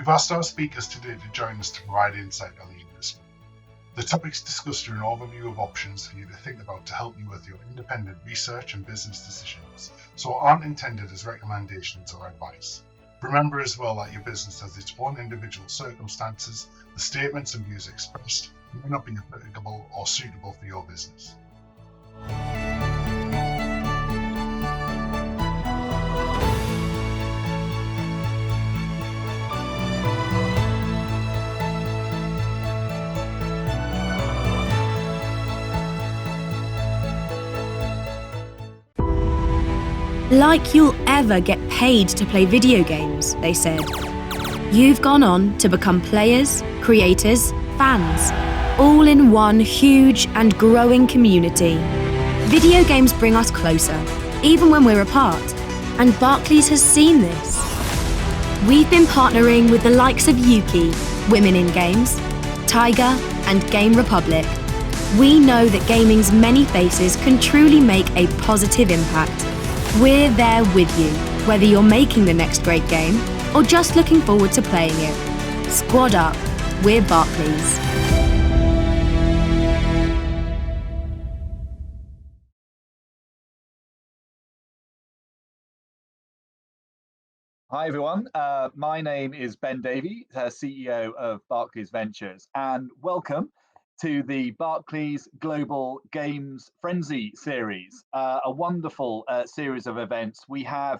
We've asked our speakers today to join us to provide insight on the industry. The topics discussed are an overview of options for you to think about to help you with your independent research and business decisions, so aren't intended as recommendations or advice. Remember as well that your business has its own individual circumstances. The statements and views expressed may not be applicable or suitable for your business. Like you'll ever get paid to play video games, they said. You've gone on to become players, creators, fans, all in one huge and growing community. Video games bring us closer, even when we're apart, and Barclays has seen this. We've been partnering with the likes of Yuki, Women in Games, Tiger, and Game Republic. We know that gaming's many faces can truly make a positive impact. We're there with you, whether you're making the next great game or just looking forward to playing it. Squad up, we're Barclays. Hi everyone, my name is Ben Davey, CEO of Barclays Ventures, and welcome to the Barclays Global Games Frenzy series, a wonderful series of events. We have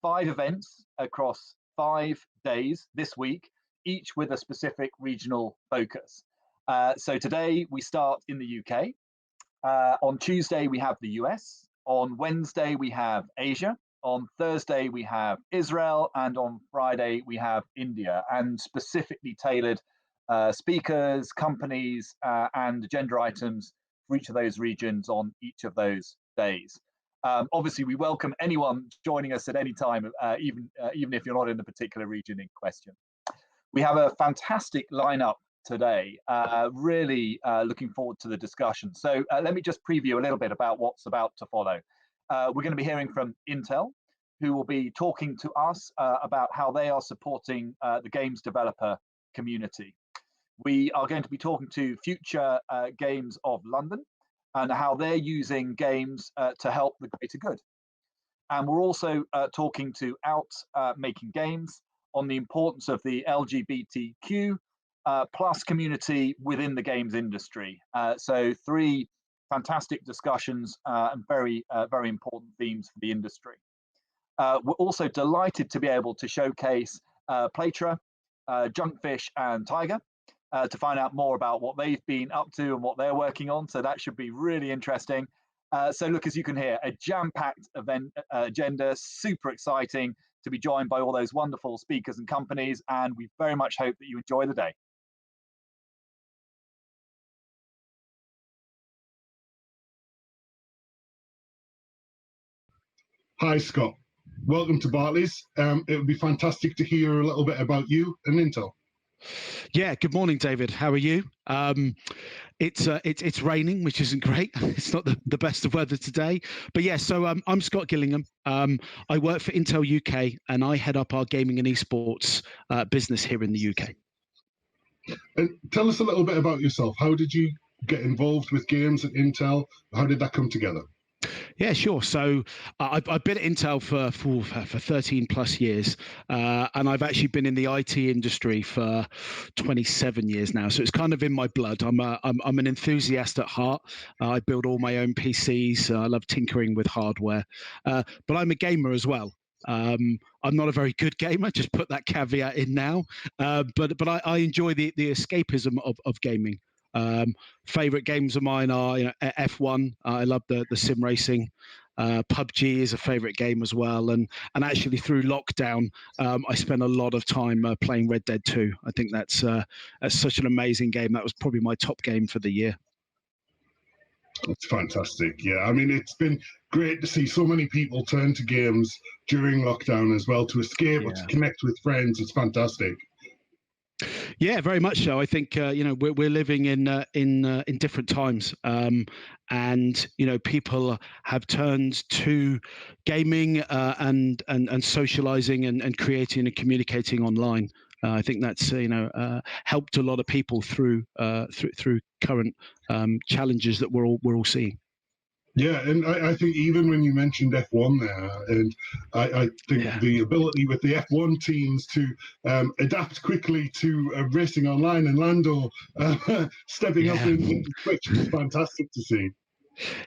5 events across 5 days this week, each with a specific regional focus. So today we start in the UK. On Tuesday we have the US. On Wednesday we have Asia. On Thursday we have Israel, and on Friday we have India, and specifically tailored speakers, companies, and agenda items for each of those regions on each of those days. Obviously, we welcome anyone joining us at any time, even if you're not in the particular region in question. We have a fantastic lineup today, really looking forward to the discussion. So let me just preview a little bit about what's about to follow. We're going to be hearing from Intel, who will be talking to us about how they are supporting the games developer community. We are going to be talking to Future Games of London and how they're using games to help the greater good. And we're also talking to Out Making Games on the importance of the LGBTQ plus community within the games industry. So 3 fantastic discussions and very important themes for the industry. We're also delighted to be able to showcase Playtra, Junkfish and Tiger, to find out more about what they've been up to and what they're working on. So that should be really interesting. So look, as you can hear, a jam-packed event agenda, super exciting to be joined by all those wonderful speakers and companies, and we very much hope that you enjoy the day. Hi, Scott. Welcome to Barclays. It would be fantastic to hear a little bit about you and Intel. Yeah, good morning, David. How are you? It's raining, which isn't great. It's not the best of weather today. But yeah, so I'm Scott Gillingham. I work for Intel UK, and I head up our gaming and esports business here in the UK. And tell us a little bit about yourself. How did you get involved with games at Intel? How did that come together? Yeah, sure. So I've been at Intel for 13 plus years, and I've actually been in the IT industry for 27 years now. So it's kind of in my blood. I'm an enthusiast at heart. I build all my own PCs. I love tinkering with hardware, but I'm a gamer as well. I'm not a very good gamer. Just put that caveat in now. But I enjoy the escapism of gaming. Favorite games of mine are F1. I love the sim racing. PUBG is a favorite game as well, and actually through lockdown, I spent a lot of time playing Red Dead 2. I think that's such an amazing game. That was probably my top game for the year. That's fantastic. Yeah, I mean, it's been great to see so many people turn to games during lockdown as well to escape or to connect with friends. It's fantastic. Yeah, very much so. I think we're living in different times, and people have turned to gaming and socializing and creating and communicating online. I think that's helped a lot of people through current challenges that we're all seeing. Yeah, and I think even when you mentioned F1 there, and I think the ability with the F1 teams to adapt quickly to racing online, and Lando stepping up in Twitch is fantastic to see.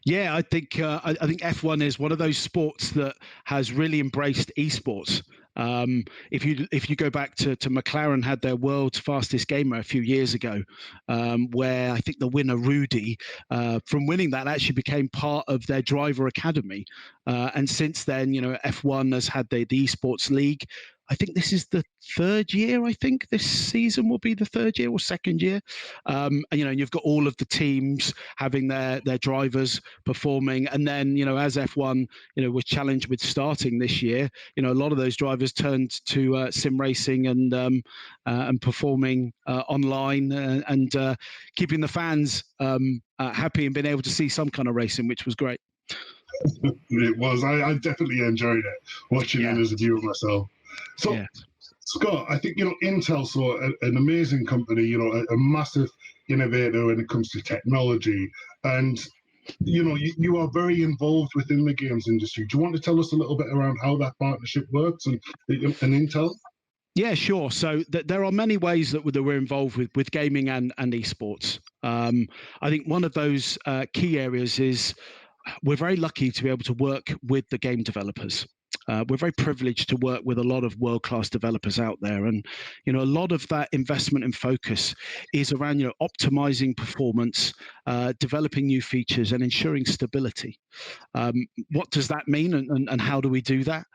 Yeah, I think F1 is one of those sports that has really embraced esports. If you go back to McLaren had their world's fastest gamer a few years ago, where I think the winner Rudy from winning that actually became part of their driver academy, and since then F1 has had the esports league. I think this is the third year. I think this season will be the third year or second year. And you've got all of the teams having their drivers performing, and then as F1 was challenged with starting this year, a lot of those drivers turned to sim racing and performing online and keeping the fans happy and being able to see some kind of racing, which was great. It was. I definitely enjoyed it watching it as a viewer myself. So, Scott, I think Intel's an amazing company. A massive innovator when it comes to technology, and you are very involved within the games industry. Do you want to tell us a little bit around how that partnership works and Intel? Yeah, sure. So there are many ways that we're involved with gaming and esports. I think one of those key areas is we're very lucky to be able to work with the game developers. We're very privileged to work with a lot of world-class developers out there, and a lot of that investment and focus is around optimizing performance, developing new features, and ensuring stability. What does that mean, and how do we do that?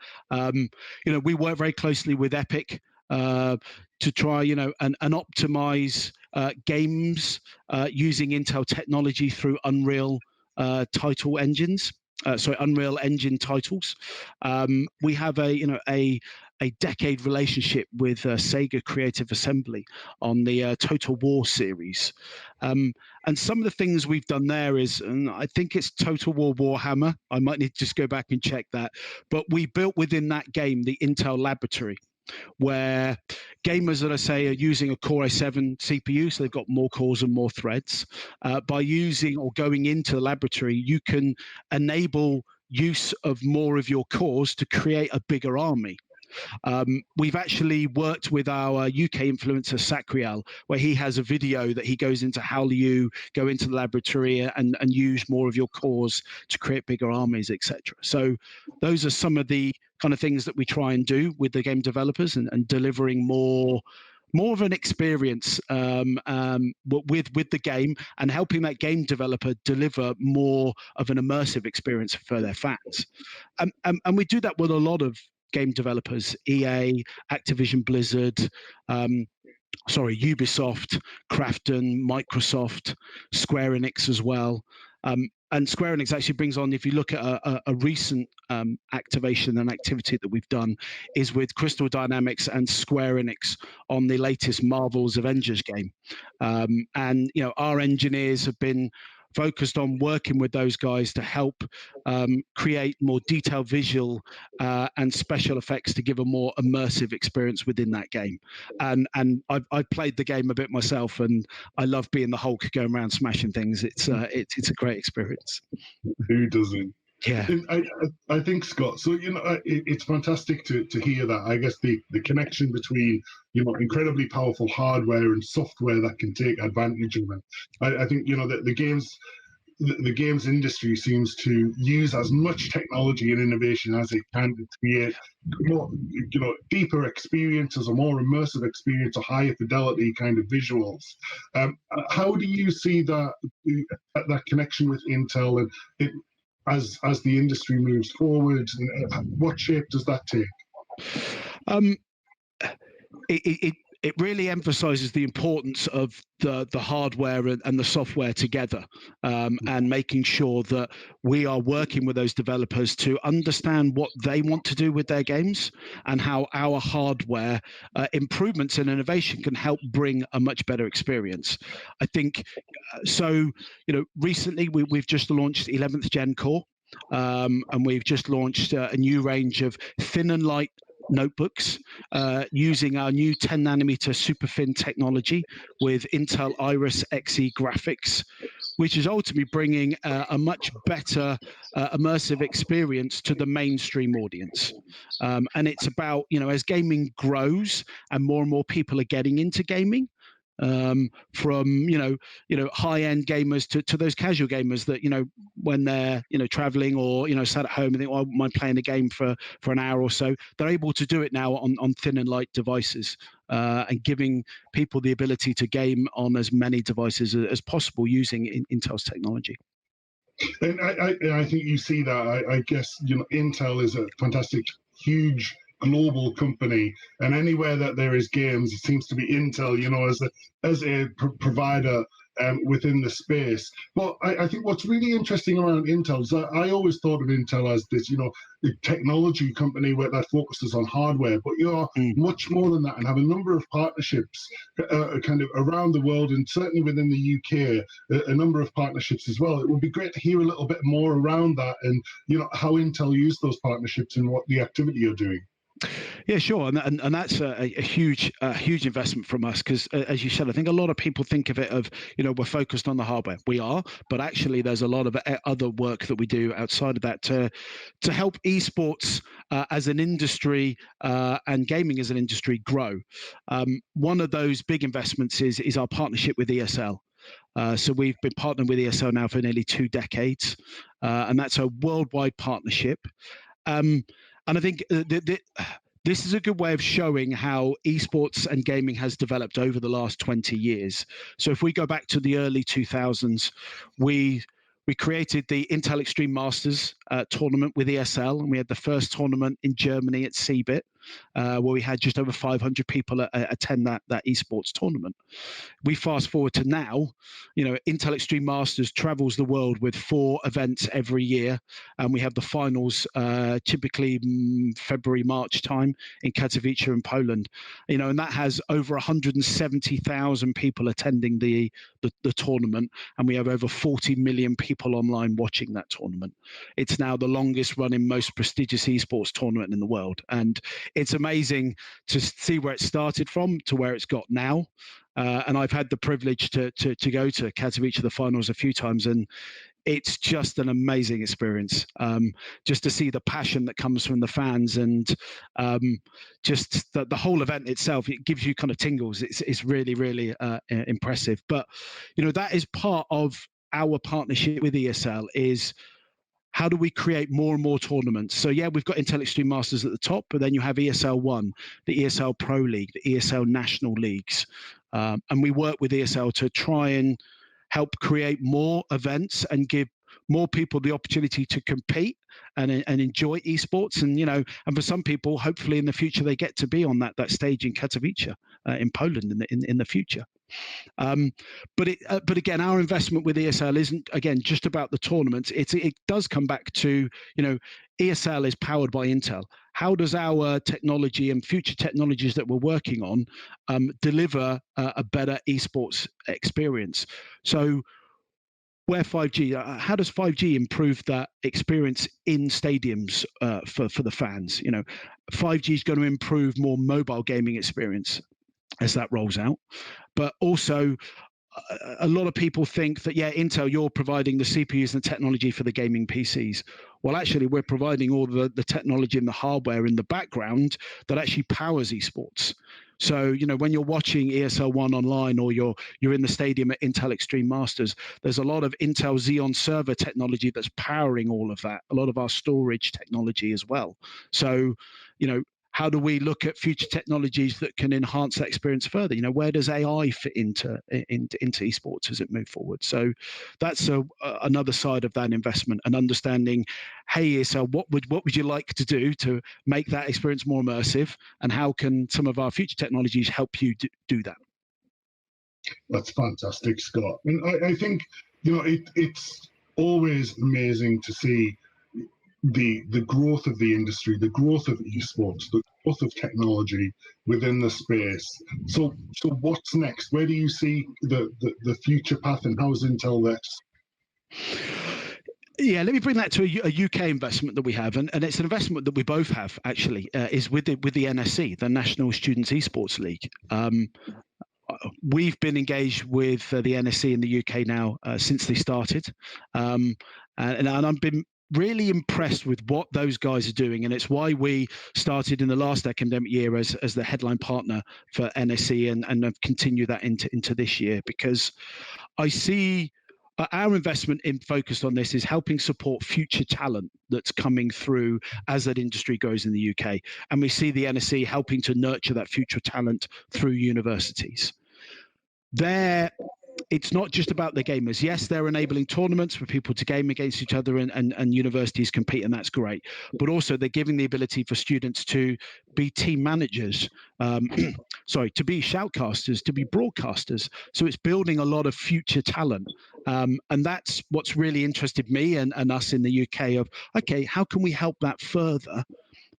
We work very closely with Epic to try and optimize games using Intel technology through Unreal title engines. Unreal Engine titles. We have a decade relationship with Sega Creative Assembly on the Total War series. And some of the things we've done there is, and I think it's Total War Warhammer. I might need to just go back and check that. But we built within that game the Intel Laboratory, where gamers that I say are using a Core i7 CPU, so they've got more cores and more threads. By using or going into the laboratory, you can enable use of more of your cores to create a bigger army. We've actually worked with our UK influencer Sacriel, where he has a video that he goes into how you go into the laboratory and use more of your cores to create bigger armies, etc. So those are some of the kind of things that we try and do with the game developers and delivering more of an experience with the game and helping that game developer deliver more of an immersive experience for their fans. And we do that with a lot of game developers: EA, Activision Blizzard, Ubisoft, Krafton, Microsoft, Square Enix as well. And Square Enix actually brings on, if you look at a recent activation and activity that we've done, is with Crystal Dynamics and Square Enix on the latest Marvel's Avengers game. And our engineers have been focused on working with those guys to help create more detailed visual and special effects to give a more immersive experience within that game. And I've played the game a bit myself, and I love being the Hulk going around smashing things. It's a great experience. Who doesn't? Yeah, I think, Scott. So it's fantastic to hear that. I guess the connection between incredibly powerful hardware and software that can take advantage of it. I think the games industry seems to use as much technology and innovation as it can to create more, deeper experiences, a more immersive experience, a higher fidelity kind of visuals. How do you see that connection with Intel and as the industry moves forward? What shape does that take? It really emphasizes the importance of the hardware and the software together, and making sure that we are working with those developers to understand what they want to do with their games and how our hardware improvements and innovation can help bring a much better experience. I think recently we've just launched 11th Gen Core, and we've just launched a new range of thin and light notebooks using our new 10 nanometer superfin technology with Intel Iris Xe graphics, which is ultimately bringing a much better immersive experience to the mainstream audience. And it's about, as gaming grows and more people are getting into gaming, from high-end gamers to those casual gamers that when they're traveling or sat at home and think, well, I wouldn't mind playing a game for an hour or so, they're able to do it now on thin and light devices, and giving people the ability to game on as many devices as possible using Intel's technology. And I think you see that. I guess Intel is a fantastic, huge global company, and anywhere that there is games, it seems to be Intel, as a provider within the space. But I think what's really interesting around Intel is that I always thought of Intel as this, the technology company that focuses on hardware, but you're much more than that and have a number of partnerships kind of around the world, and certainly within the UK, a number of partnerships as well. It would be great to hear a little bit more around that and, how Intel use those partnerships and what the activity you're doing. Yeah, sure, and that's a huge investment from us, because as you said, I think a lot of people think of it of we're focused on the hardware. We are, but actually there's a lot of other work that we do outside of that to help esports as an industry and gaming as an industry grow. One of those big investments is our partnership with ESL. So we've been partnering with ESL now for nearly 2 decades, and that's a worldwide partnership. And I think this is a good way of showing how esports and gaming has developed over the last 20 years. So if we go back to the early 2000s, we created the Intel Extreme Masters tournament with ESL, and we had the first tournament in Germany at CeBIT, where we had just over 500 people attend that esports tournament. We fast forward to now, Intel Extreme Masters travels the world with 4 events every year, and we have the finals typically February, March time in Katowice in Poland. And that has over 170,000 people attending the tournament, and we have over 40 million people online watching that tournament. It's now the longest running, most prestigious esports tournament in the world, and it's amazing to see where it started from to where it's got now. And I've had the privilege to go to Katowice, the finals, a few times, and it's just an amazing experience. Just to see the passion that comes from the fans, and just the whole event itself, it gives you kind of tingles. It's really, really impressive. But that is part of our partnership with ESL, is how do we create more and more tournaments? So yeah, we've got Intel Extreme Masters at the top, but then you have ESL 1, the ESL Pro League, the ESL National Leagues. And we work with ESL to try and help create more events and give more people the opportunity to compete and enjoy esports. And for some people, hopefully in the future, they get to be on that stage in Katowice in Poland in the future. But again, our investment with ESL isn't, again, just about the tournaments. It does come back to, ESL is powered by Intel. How does our technology and future technologies that we're working on deliver a better esports experience? So where 5G, how does 5G improve that experience in stadiums for the fans? 5G is going to improve more mobile gaming experience as that rolls out. But also, a lot of people think that, yeah, Intel, you're providing the CPUs and the technology for the gaming PCs. Well, actually, we're providing all the technology and the hardware in the background that actually powers esports. So, when you're watching ESL 1 online, or you're in the stadium at Intel Extreme Masters, there's a lot of Intel Xeon server technology that's powering all of that, a lot of our storage technology as well. So, how do we look at future technologies that can enhance that experience further? Where does AI fit into esports as it moves forward? So that's another side of that investment, and understanding, hey, so what would you like to do to make that experience more immersive, and how can some of our future technologies help you do that? That's fantastic, Scott. And I think it's always amazing to see the growth of the industry, the growth of esports, the growth of technology within the space. So what's next? Where do you see the future path, and how is Intel next? Yeah, let me bring that to a UK investment that we have, and it's an investment that we both have actually. Is with the NSE, the National Students Esports League. We've been engaged with the NSE in the UK now since they started, and I've been really impressed with what those guys are doing, and it's why we started in the last academic year as the headline partner for NSE, and have continued that into this year, because I see our investment in focused on this is helping support future talent that's coming through as that industry grows in the UK. And we see the NSE helping to nurture that future talent through universities. It's not just about the gamers. Yes, they're enabling tournaments for people to game against each other, and universities compete, and that's great. But also they're giving the ability for students to be team managers, to be shoutcasters, to be broadcasters. So it's building a lot of future talent. And that's what's really interested me and us in the UK of, okay, how can we help that further?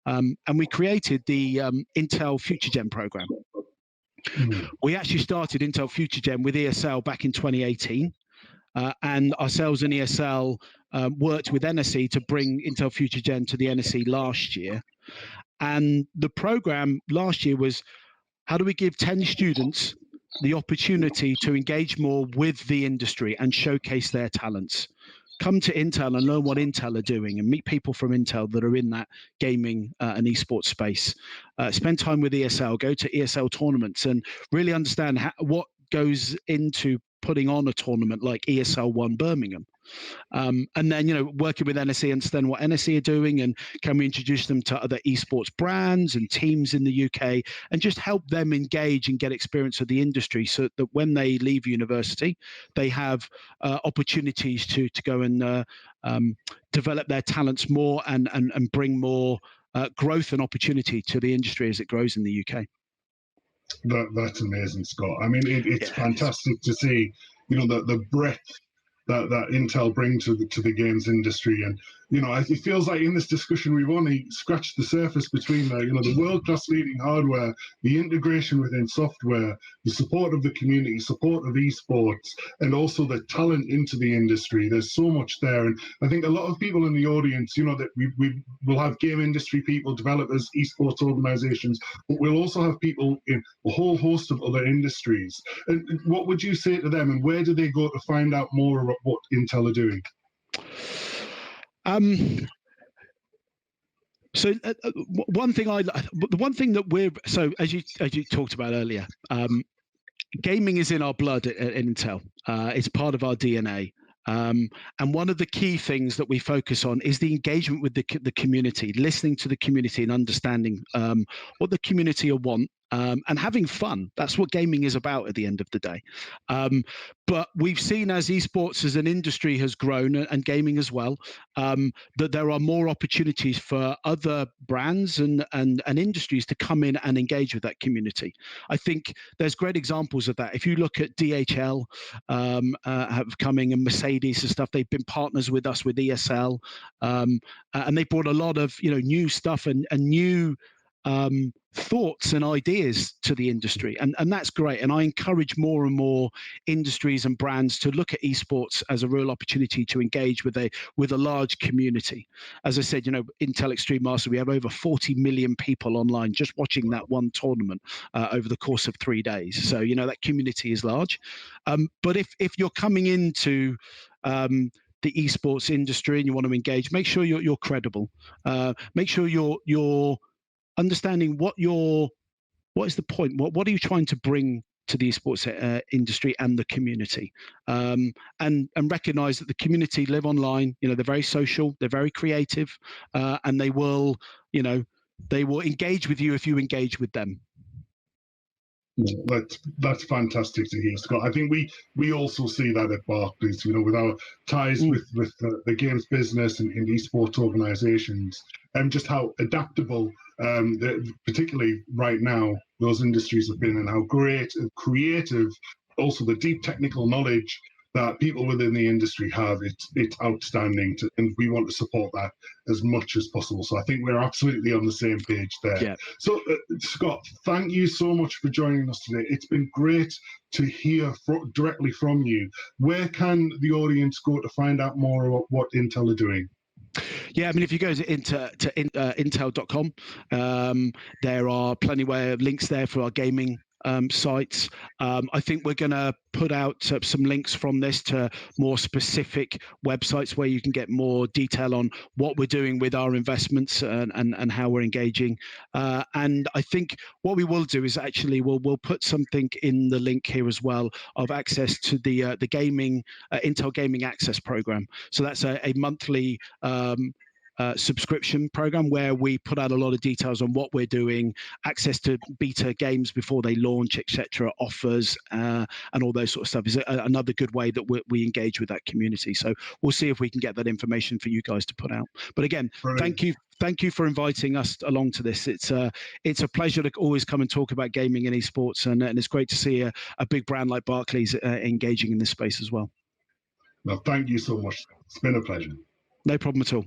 And we created the Intel Future Gen program. We actually started Intel Future Gen with ESL back in 2018, and ourselves and ESL worked with NSE to bring Intel Future Gen to the NSE last year. And the program last year was, how do we give 10 students the opportunity to engage more with the industry and showcase their talents? Come to Intel and learn what Intel are doing, and meet people from Intel that are in that gaming and esports space. Spend time with ESL, go to ESL tournaments, and really understand what goes into putting on a tournament like ESL One Birmingham. And then, working with NSE, understand what NSE are doing, and can we introduce them to other esports brands and teams in the UK, and just help them engage and get experience of the industry, so that when they leave university, they have opportunities to go and develop their talents more, and bring more growth and opportunity to the industry as it grows in the UK. That's amazing, Scott. I mean, it's fantastic to see, the breadth that Intel bring to the games industry. And it feels like in this discussion we've only scratched the surface between the world-class leading hardware, the integration within software, the support of the community, support of esports, and also the talent into the industry. There's so much there, and I think a lot of people in the audience, that we will have game industry people, developers, esports organizations, but we'll also have people in a whole host of other industries. And what would you say to them, and where do they go to find out more about what Intel are doing? So one thing as you talked about earlier, gaming is in our blood at Intel. It's part of our DNA. And one of the key things that we focus on is the engagement with the community, listening to the community and understanding what the community want, and having fun. That's what gaming is about at the end of the day. But we've seen, as esports as an industry has grown, and gaming as well, that there are more opportunities for other brands and industries to come in and engage with that community. I think there's great examples of that. If you look at DHL have coming, and Mercedes and stuff, they've been partners with us with ESL, and they brought a lot of new stuff and new thoughts and ideas to the industry, and that's great. And I encourage more and more industries and brands to look at esports as a real opportunity to engage with a large community. As I said, Intel Extreme Master, we have over 40 million people online just watching that one tournament over the course of 3 days. So that community is large. But if you're coming into the esports industry and you want to engage, make sure you're credible. Make sure you're understanding what is the point? What are you trying to bring to the esports industry and the community? And recognize that the community live online. They're very social, they're very creative, and they will engage with you if you engage with them. That's fantastic to hear, Scott. I think we also see that at Barclays, with our ties with the games business and esports organizations, and just how adaptable, particularly right now, those industries have been, and how great and creative, also the deep technical knowledge that people within the industry have, it's outstanding, and we want to support that as much as possible. So I think we're absolutely on the same page there. Yeah. So Scott, thank you so much for joining us today. It's been great to hear directly from you. Where can the audience go to find out more about what Intel are doing? Yeah, I mean, if you go to intel.com, there are plenty of links there for our gaming sites. I think we're going to put out some links from this to more specific websites where you can get more detail on what we're doing with our investments and how we're engaging. And I think what we will do is actually we'll put something in the link here as well of access to the gaming Intel Gaming Access program. So that's a monthly subscription program where we put out a lot of details on what we're doing, access to beta games before they launch, etc., offers, and all those sort of stuff is another good way that we engage with that community. So we'll see if we can get that information for you guys to put out. But again, Brilliant. thank you for inviting us along to this. It's a pleasure to always come and talk about gaming and esports, and it's great to see a big brand like Barclays engaging in this space as well. Well, thank you so much. It's been a pleasure. No problem at all.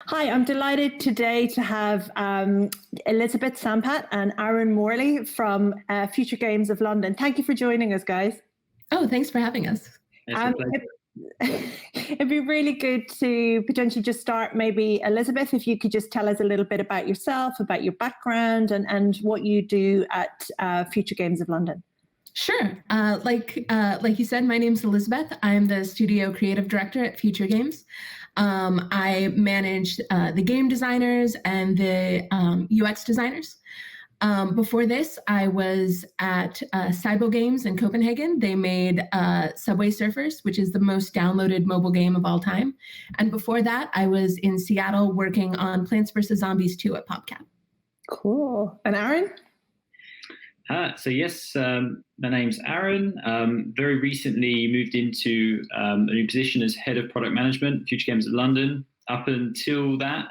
Hi, I'm delighted today to have Elizabeth Sampat and Aaron Morley from Future Games of London. Thank you for joining us, guys. Oh, thanks for having us. It'd be really good to potentially just start, maybe Elizabeth, if you could just tell us a little bit about yourself, about your background, and what you do at Future Games of London. Sure. Like you said, my name's Elizabeth. I'm the studio creative director at Future Games. I manage the game designers and the UX designers. Before this, I was at Cybo Games in Copenhagen. They made Subway Surfers, which is the most downloaded mobile game of all time. And before that, I was in Seattle working on Plants vs. Zombies 2 at PopCap. Cool. And Aaron? So yes, my name's Aaron. Very recently moved into a new position as head of product management, Future Games of London. Up until that,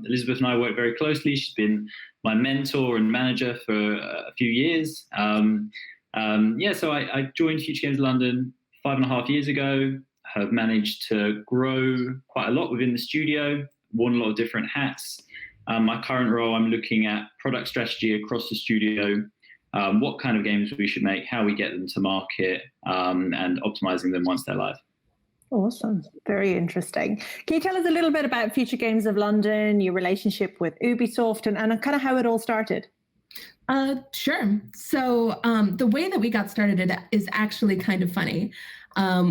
Elizabeth and I worked very closely. She's been my mentor and manager for a few years. So I joined Future Games of London 5.5 years ago. Have managed to grow quite a lot within the studio, worn a lot of different hats. My current role, I'm looking at product strategy across the studio, what kind of games we should make, how we get them to market, and optimizing them once they're live. Awesome. Very interesting. Can you tell us a little bit about Future Games of London, your relationship with Ubisoft, and kind of how it all started? Sure. So the way that we got started is actually kind of funny,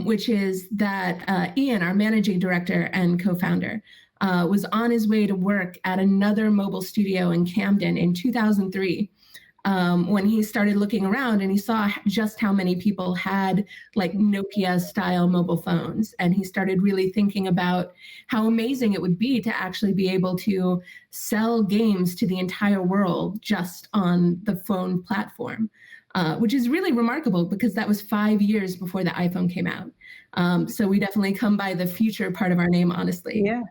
which is that Ian, our managing director and co-founder, was on his way to work at another mobile studio in Camden in 2003. When he started looking around and he saw just how many people had like Nokia style mobile phones. And he started really thinking about how amazing it would be to actually be able to sell games to the entire world just on the phone platform, which is really remarkable because that was 5 years before the iPhone came out. So we definitely come by the future part of our name, honestly. Yeah.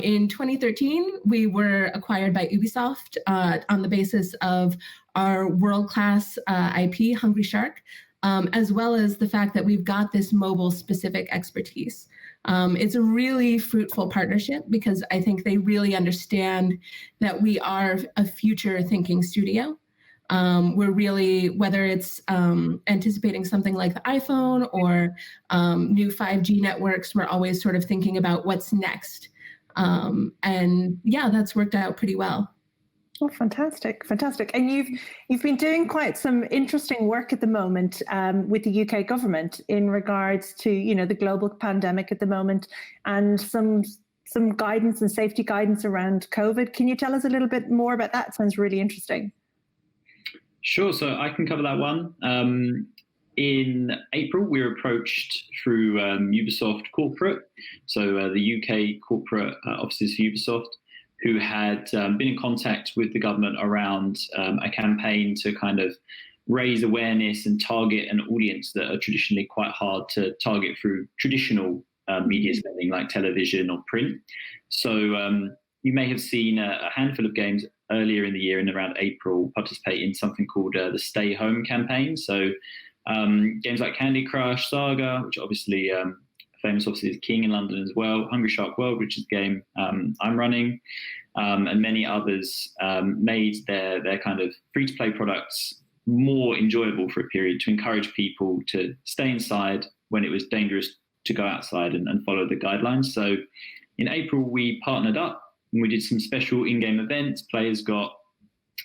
In 2013, we were acquired by Ubisoft on the basis of our world-class IP, Hungry Shark, as well as the fact that we've got this mobile-specific expertise. It's a really fruitful partnership because I think they really understand that we are a future-thinking studio. We're really, whether it's anticipating something like the iPhone or new 5G networks, we're always sort of thinking about what's next. And yeah, that's worked out pretty well. Oh, fantastic. And you've been doing quite some interesting work at the moment with the UK government in regards to, the global pandemic at the moment and some guidance and safety guidance around COVID. Can you tell us a little bit more about that? It sounds really interesting. Sure. So I can cover that one. In April, we were approached through Ubisoft Corporate, so the UK corporate offices for Ubisoft, who had been in contact with the government around a campaign to kind of raise awareness and target an audience that are traditionally quite hard to target through traditional media spending like television or print. So you may have seen a handful of games earlier in the year in around April participate in something called the Stay Home campaign. So games like Candy Crush, Saga, which obviously famous obviously is king in London as well, Hungry Shark World, which is the game I'm running, and many others made their kind of free-to-play products more enjoyable for a period to encourage people to stay inside when it was dangerous to go outside and follow the guidelines. So in April, we partnered up and we did some special in-game events. Players got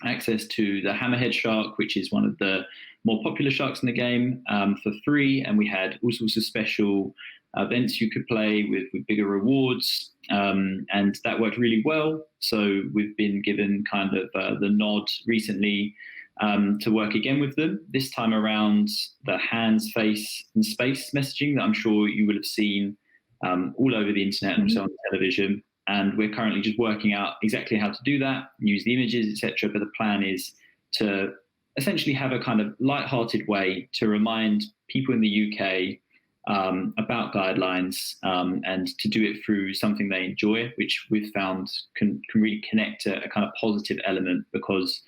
access to the Hammerhead Shark, which is one of the more popular sharks in the game, for free. And we had all sorts of special events you could play with bigger rewards. And that worked really well. So we've been given kind of the nod recently to work again with them. This time around, the hands, face, and space messaging that I'm sure you will have seen all over the internet and also on television. And we're currently just working out exactly how to do that, use the images, etc. But the plan is to essentially have a kind of light-hearted way to remind people in the UK about guidelines and to do it through something they enjoy, which we've found can really connect to a kind of positive element because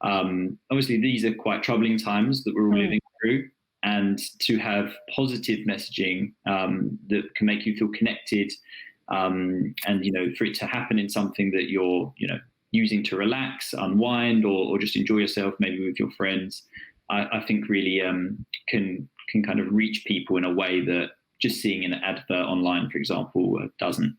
obviously these are quite troubling times that we're all living through. And to have positive messaging that can make you feel connected and, for it to happen in something that you're, using to relax, unwind, or just enjoy yourself, maybe with your friends, I think really can kind of reach people in a way that just seeing an advert online, for example, doesn't.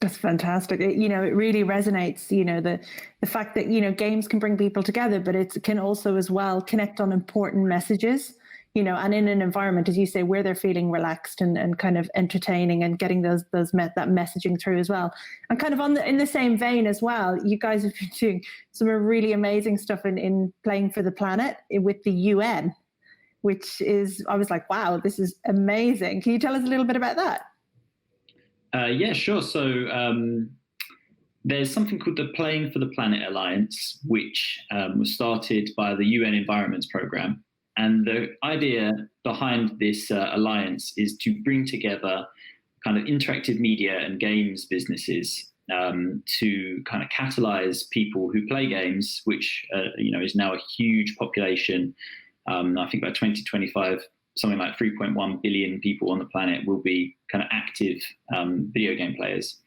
That's fantastic. It really resonates, the fact that, games can bring people together, but it can also as well connect on important messages, and in an environment, as you say, where they're feeling relaxed and kind of entertaining and getting that messaging through as well. And kind of in the same vein as well, you guys have been doing some really amazing stuff in Playing for the Planet with the UN, which is, I was like, wow, this is amazing. Can you tell us a little bit about that? Yeah, sure. So there's something called the Playing for the Planet Alliance, which was started by the UN Environments Programme. And the idea behind this alliance is to bring together kind of interactive media and games businesses to kind of catalyze people who play games, which is now a huge population. I think by 2025, something like 3.1 billion people on the planet will be kind of active video game players.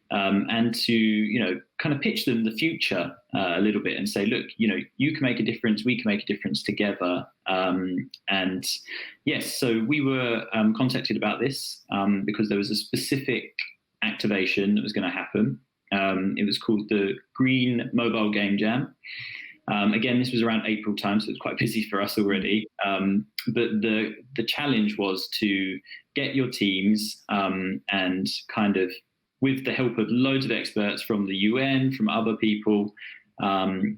And to, kind of pitch them the future a little bit and say, look, you can make a difference, we can make a difference together. And yes, so we were contacted about this because there was a specific activation that was going to happen. It was called the Green Mobile Game Jam. Again, this was around April time, so it was quite busy for us already. But the challenge was to get your teams and kind of, with the help of loads of experts from the UN, from other people, and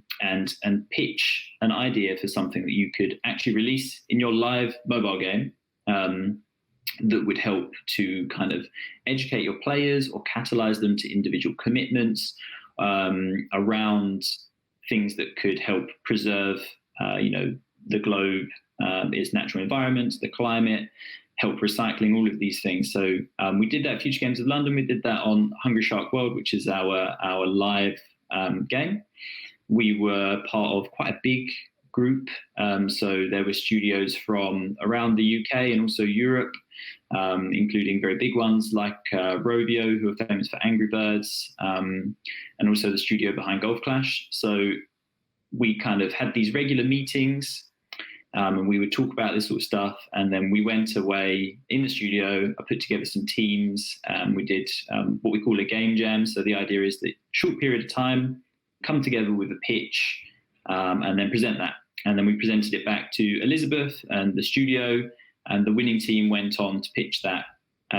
pitch an idea for something that you could actually release in your live mobile game that would help to kind of educate your players or catalyze them to individual commitments around things that could help preserve, the globe, its natural environment, the climate, help recycling, all of these things. So we did that at Future Games of London. We did that on Hungry Shark World, which is our live game. We were part of quite a big group. So there were studios from around the UK and also Europe, including very big ones like Rovio, who are famous for Angry Birds, and also the studio behind Golf Clash. So we kind of had these regular meetings, and we would talk about this sort of stuff. And then we went away in the studio. I put together some teams. We did what we call a game jam. So the idea is that short period of time, come together with a pitch, and then present that. And then we presented it back to Elizabeth and the studio, and the winning team went on to pitch that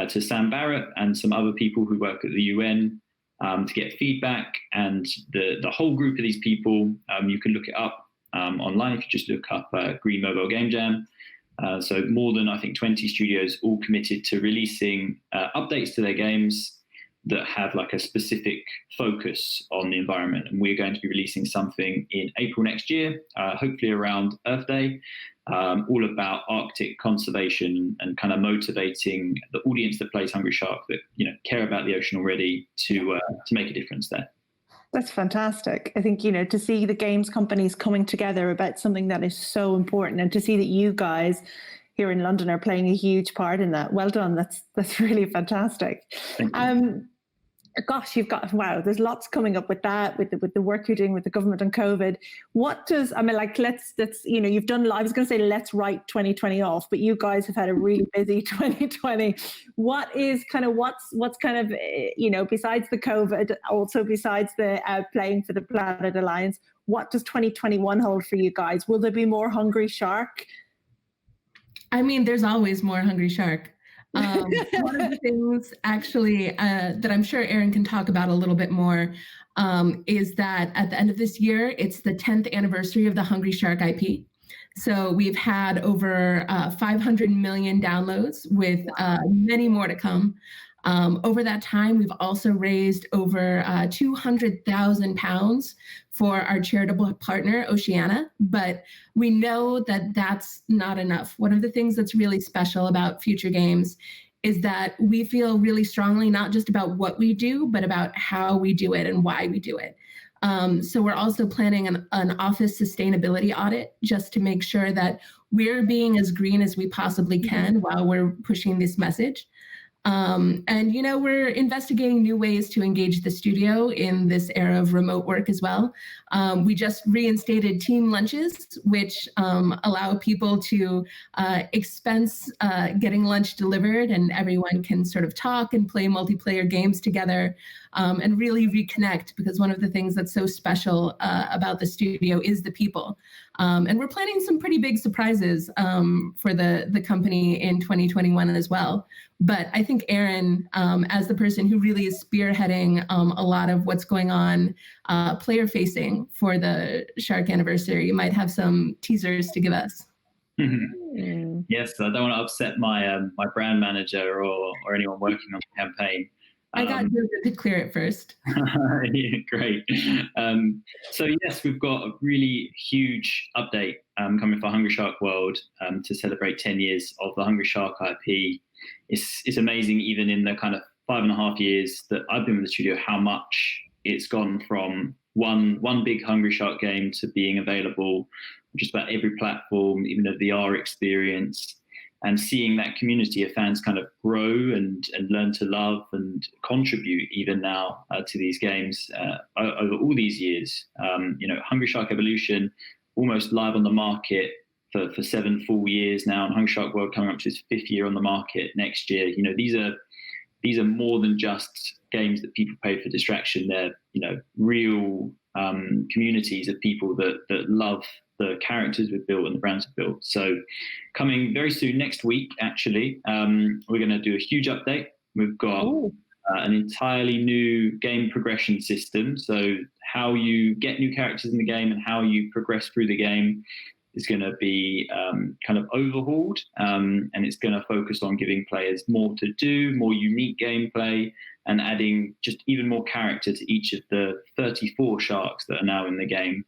to Sam Barrett and some other people who work at the UN to get feedback. And the whole group of these people, you can look it up online if you just look up Green Mobile Game Jam. So more than, I think, 20 studios all committed to releasing updates to their games that have like a specific focus on the environment. And we're going to be releasing something in April next year, hopefully around Earth Day, all about Arctic conservation and kind of motivating the audience that plays Hungry Shark, that care about the ocean already, to make a difference there. That's fantastic. I think, to see the games companies coming together about something that is so important, and to see that you guys here in London are playing a huge part in that. Well done. That's really fantastic. Thank you. Gosh, there's lots coming up with that, with the work you're doing with the government on COVID. You've done, I was going to say, let's write 2020 off, but you guys have had a really busy 2020. What's kind of, besides the COVID, also besides the Playing for the Planet Alliance, what does 2021 hold for you guys? Will there be more Hungry Shark? I mean, there's always more Hungry Shark. One of the things actually that I'm sure Aaron can talk about a little bit more is that at the end of this year, it's the 10th anniversary of the Hungry Shark IP. So we've had over 500 million downloads, with many more to come. Over that time, we've also raised over £200,000 for our charitable partner, Oceana, but we know that that's not enough. One of the things that's really special about Future Games is that we feel really strongly not just about what we do, but about how we do it and why we do it. So we're also planning an office sustainability audit, just to make sure that we're being as green as we possibly can while we're pushing this message. We're investigating new ways to engage the studio in this era of remote work as well. We just reinstated team lunches, which allow people to expense getting lunch delivered, and everyone can sort of talk and play multiplayer games together and really reconnect, because one of the things that's so special about the studio is the people. And we're planning some pretty big surprises for the company in 2021 as well. But I think Aaron, as the person who really is spearheading a lot of what's going on player facing for the Shark anniversary, might have some teasers to give us. Yes, I don't want to upset my my brand manager or anyone working on the campaign. I got to clear it first. Yeah, great. So yes, we've got a really huge update coming for Hungry Shark World to celebrate 10 years of the Hungry Shark IP. It's amazing, even in the kind of 5.5 years that I've been with the studio, how much it's gone from one big Hungry Shark game to being available on just about every platform, even a VR experience. And seeing that community of fans kind of grow and learn to love and contribute even now to these games over all these years. Hungry Shark Evolution, almost live on the market for 7 full years now, and Hungry Shark World coming up to its 5th year on the market next year. These are more than just games that people pay for distraction. They're real communities of people that love the characters we've built and the brands we've built. So coming very soon, next week, actually, we're going to do a huge update. We've got an entirely new game progression system. So how you get new characters in the game and how you progress through the game is going to be kind of overhauled. And it's going to focus on giving players more to do, more unique gameplay, and adding just even more character to each of the 34 sharks that are now in the game.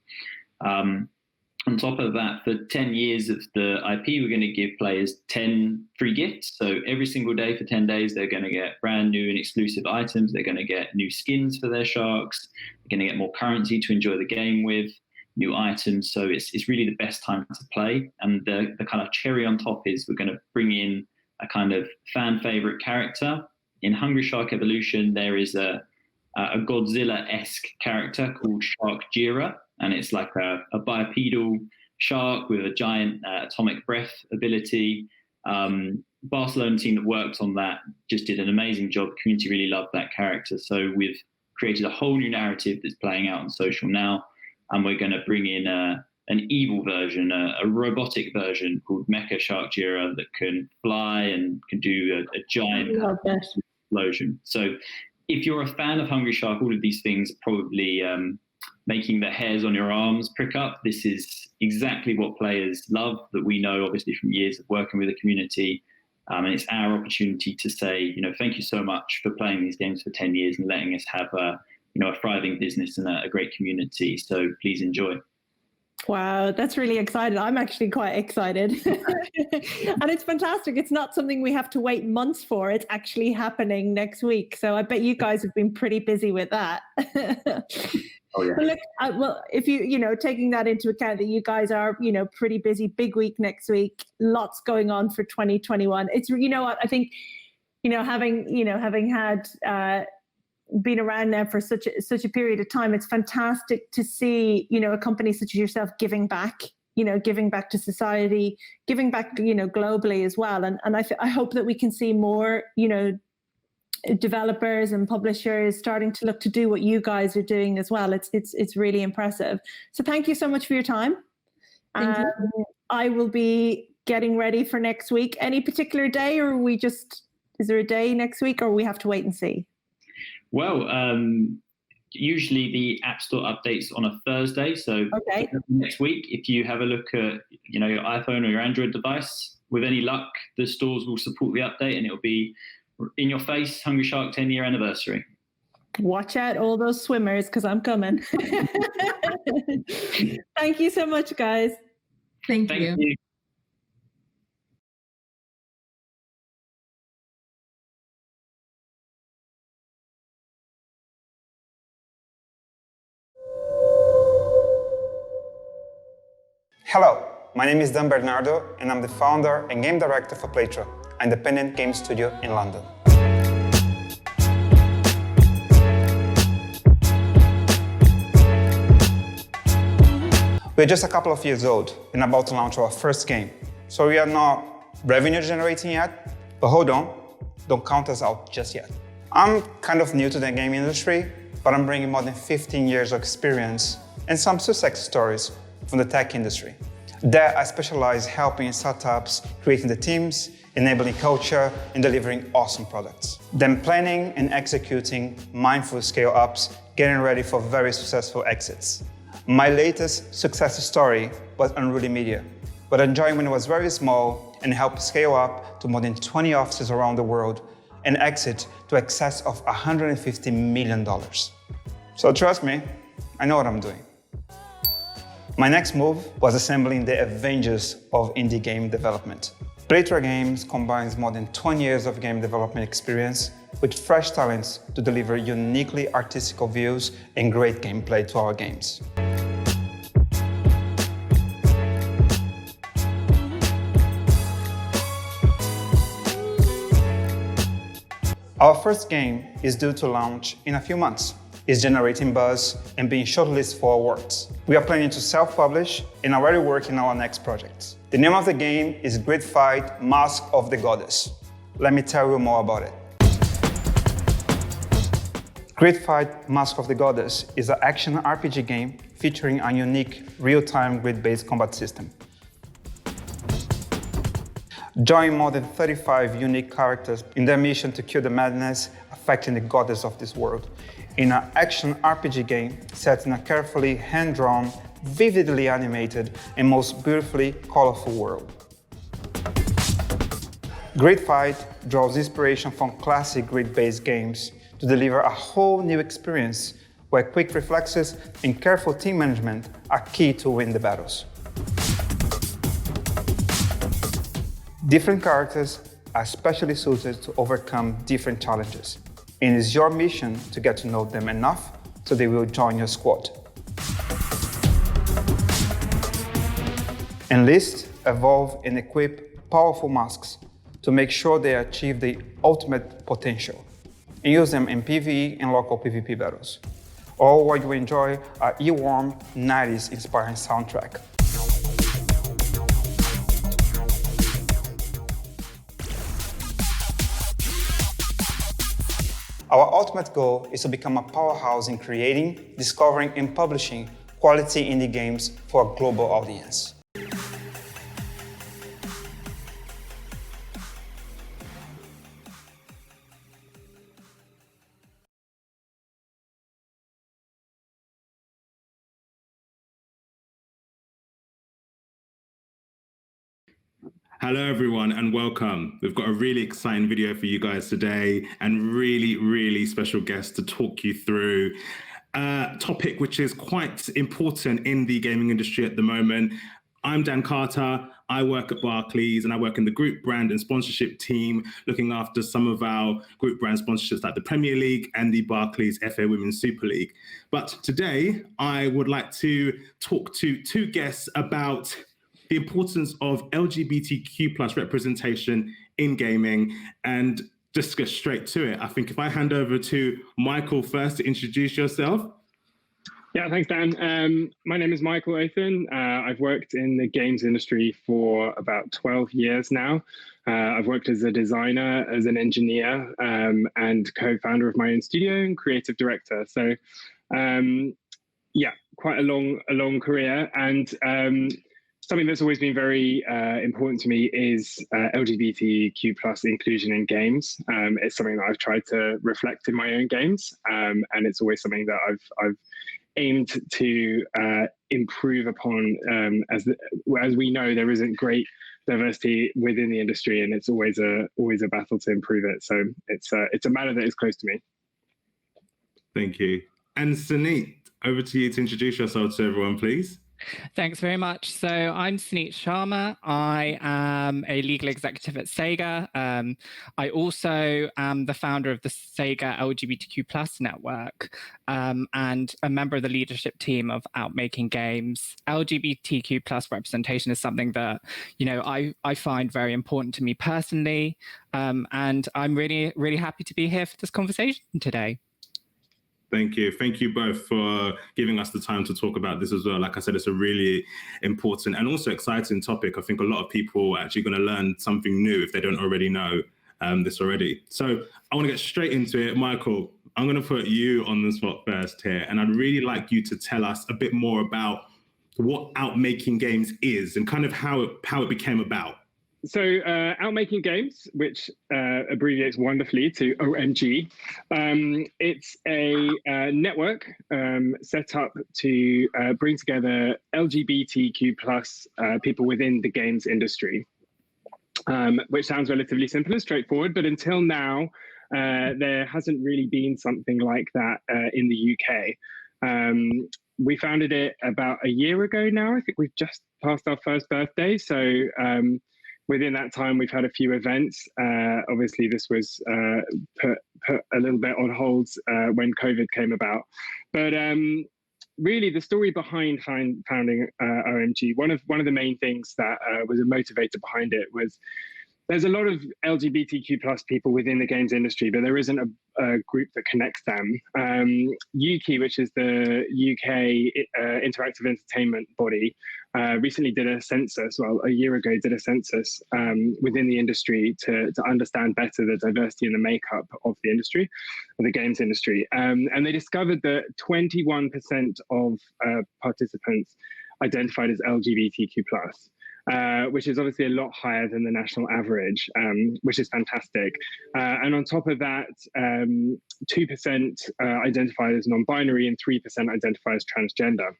On top of that, for 10 years of the IP, we're going to give players 10 free gifts. So every single day for 10 days, they're going to get brand new and exclusive items. They're going to get new skins for their sharks. They're going to get more currency to enjoy the game with, new items. So it's really the best time to play. And the kind of cherry on top is we're going to bring in a kind of fan favorite character. In Hungry Shark Evolution, there is a Godzilla-esque character called Shark Jira. And it's like a bipedal shark with a giant atomic breath ability. Barcelona team that worked on that just did an amazing job. The community really loved that character. So we've created a whole new narrative that's playing out on social now. And we're going to bring in an evil version, a robotic version called Mecha Shark Jira that can fly and can do a giant explosion. So if you're a fan of Hungry Shark, all of these things are probably making the hairs on your arms prick up. This is exactly what players love, that we know obviously from years of working with the community. And it's our opportunity to say, thank you so much for playing these games for 10 years and letting us have a thriving business and a great community. So please enjoy. Wow, that's really exciting. I'm actually quite excited. And it's fantastic. It's not something we have to wait months for. It's actually happening next week. So I bet you guys have been pretty busy with that. Oh, yeah. But look, well, if you, taking that into account that you guys are, pretty busy, big week next week, lots going on for 2021. It's, what I think, having had, been around now for such a period of time, it's fantastic to see, a company such as yourself giving back to society, giving back, globally as well. And I hope that we can see more, developers and publishers starting to look to do what you guys are doing as well. It's really impressive. So thank you so much for your time. Thank you. I will be getting ready for next week. Any particular day, or is there a day next week, or we have to wait and see? Well, usually the App Store updates on a Thursday. So next week, if you have a look at your iPhone or your Android device, with any luck, the stores will support the update, and it'll be in your face, Hungry Shark 10-year anniversary. Watch out, all those swimmers, because I'm coming. Thank you so much, guys. Thank you. Hello, my name is Dan Bernardo, and I'm the founder and game director for Playtro, an independent game studio in London. We're just a couple of years old and about to launch our first game. So we are not revenue generating yet, but hold on, don't count us out just yet. I'm kind of new to the game industry, but I'm bringing more than 15 years of experience and some success stories from the tech industry. There, I specialize helping startups, creating the teams, enabling culture, and delivering awesome products. Then planning and executing mindful scale-ups, getting ready for very successful exits. My latest success story was Unruly Media, but I joined when it was very small and helped scale up to more than 20 offices around the world and exit to excess of $150 million. So trust me, I know what I'm doing. My next move was assembling the Avengers of indie game development. Playtra Games combines more than 20 years of game development experience with fresh talents to deliver uniquely artistical views and great gameplay to our games. Our first game is due to launch in a few months. It's generating buzz and being shortlisted for awards. We are planning to self-publish and already working on our next projects. The name of the game is Grid Fight: Mask of the Goddess. Let me tell you more about it. Grid Fight: Mask of the Goddess is an action RPG game featuring a unique real-time grid-based combat system. Join more than 35 unique characters in their mission to kill the madness affecting the goddess of this world, in an action RPG game set in a carefully hand-drawn, vividly animated, and most beautifully colorful world. Grid Fight draws inspiration from classic grid-based games to deliver a whole new experience where quick reflexes and careful team management are key to win the battles. Different characters are specially suited to overcome different challenges, and it's your mission to get to know them enough so they will join your squad. Enlist, evolve, and equip powerful masks to make sure they achieve the ultimate potential, and use them in PvE and local PvP battles, all while you enjoy our earworm 90s inspiring soundtrack. Our ultimate goal is to become a powerhouse in creating, discovering, and publishing quality indie games for a global audience. Hello everyone and welcome. We've got a really exciting video for you guys today and really special guests to talk you through a topic which is quite important in the gaming industry at the moment. I'm Dan Carter. I work at Barclays and I work in the group brand and sponsorship team, looking after some of our group brand sponsorships like the Premier League and the Barclays FA Women's Super League. But today I would like to talk to two guests about the importance of LGBTQ+ representation in gaming and just get straight to it. I think if I hand over to Michael first to introduce yourself. Yeah, thanks, Dan. My name is Michael Othen. I've worked in the games industry for about 12 years now. I've worked as a designer, as an engineer, and co-founder of my own studio and creative director. So, yeah, quite a long career. And something that's always been very important to me is LGBTQ+ inclusion in games. It's something that I've tried to reflect in my own games, and it's always something that I've aimed to improve upon. As we know, there isn't great diversity within the industry, and it's always a battle to improve it. So it's a matter that is close to me. Thank you. And Suneet, over to you to introduce yourself to everyone, please. Thanks very much. So I'm Suneet Sharma. I am a legal executive at Sega. I also am the founder of the Sega LGBTQ+ network and a member of the leadership team of Out Making Games. LGBTQ+ representation is something that, I find very important to me personally. And I'm really happy to be here for this conversation today. Thank you. Thank you both for giving us the time to talk about this as well. Like I said, it's a really important and also exciting topic. I think a lot of people are actually going to learn something new if they don't already know this already. So I want to get straight into it. Michael, I'm going to put you on the spot first here, and I'd really like you to tell us a bit more about what Outmaking Games is and kind of how it became about. So Outmaking Games, which abbreviates wonderfully to OMG, it's a network set up to bring together LGBTQ plus people within the games industry, which sounds relatively simple and straightforward, but until now, there hasn't really been something like that in the UK. We founded it about a year ago now. I think we've just passed our first birthday. So within that time, we've had a few events. Obviously, this was put a little bit on hold when COVID came about. But really, the story behind founding OMG, one of the main things that was a motivator behind it was there's a lot of LGBTQ plus people within the games industry, but there isn't a group that connects them. UKI, which is the UK interactive entertainment body, recently did a census, well, a year ago did a census within the industry to understand better the diversity and the makeup of the industry, of the games industry. And they discovered that 21% of participants identified as LGBTQ plus. Which is obviously a lot higher than the national average, which is fantastic. And on top of that, 2% identify as non-binary and 3% identify as transgender,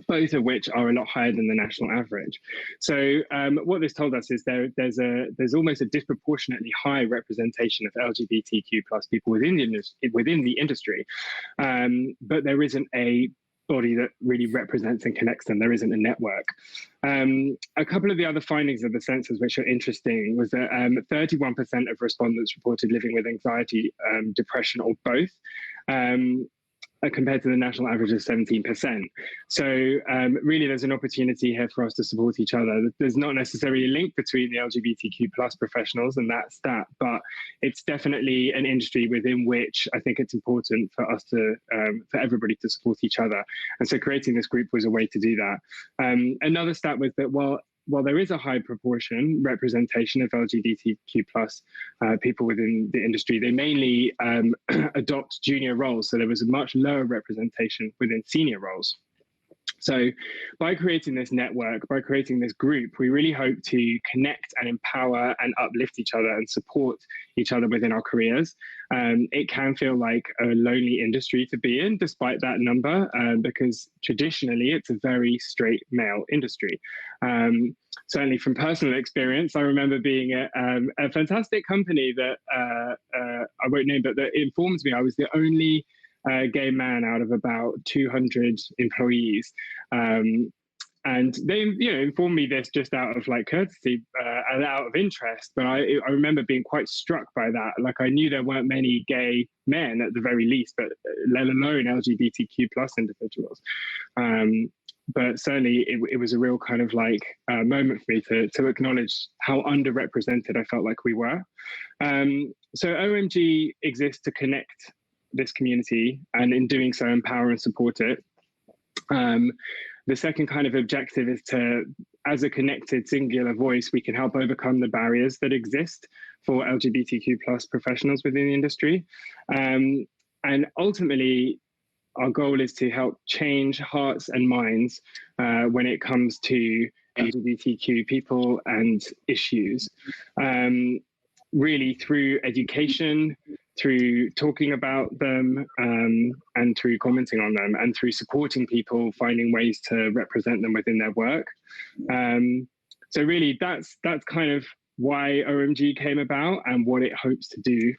both of which are a lot higher than the national average. So what this told us is there's almost a disproportionately high representation of LGBTQ plus people within the industry, but there isn't a body that really represents and connects them. There isn't a network. A couple of the other findings of the census, which are interesting, was that 31% of respondents reported living with anxiety, depression, or both, compared to the national average of 17%. So really, there's an opportunity here for us to support each other. There's not necessarily a link between the LGBTQ plus professionals and that stat, but it's definitely an industry within which I think it's important for us to, for everybody to support each other. And so creating this group was a way to do that. Another stat was that while there is a high proportion representation of LGBTQ plus people within the industry, they mainly adopt junior roles. So there was a much lower representation within senior roles. So by creating this network, by creating this group, we really hope to connect and empower and uplift each other and support each other within our careers. It can feel like a lonely industry to be in, despite that number, because traditionally it's a very straight male industry. Certainly from personal experience, I remember being at a fantastic company that I won't name, but that informed me I was the only gay man out of about 200 employees. And they, informed me this just out of like courtesy and out of interest. But I remember being quite struck by that. Like I knew there weren't many gay men at the very least, but let alone LGBTQ plus individuals. But certainly it was a real kind of like moment for me to acknowledge how underrepresented I felt like we were. So OMG exists to connect this community, and in doing so, empower and support it. The second kind of objective is to, as a connected singular voice, we can help overcome the barriers that exist for LGBTQ plus professionals within the industry. And ultimately, our goal is to help change hearts and minds when it comes to LGBTQ people and issues. Really through education, through talking about them, and through commenting on them, and through supporting people finding ways to represent them within their work. So really, that's kind of why OMG came about and what it hopes to do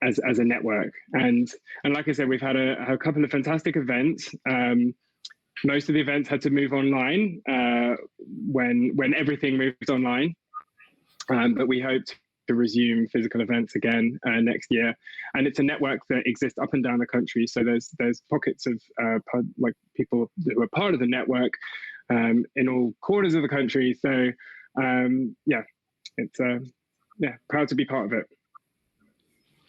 as a network. And like I said, we've had a couple of fantastic events. Most of the events had to move online when everything moved online. But we hope to resume physical events again next year, and it's a network that exists up and down the country. So there's pockets of like people who are part of the network in all corners of the country. So it's proud to be part of it.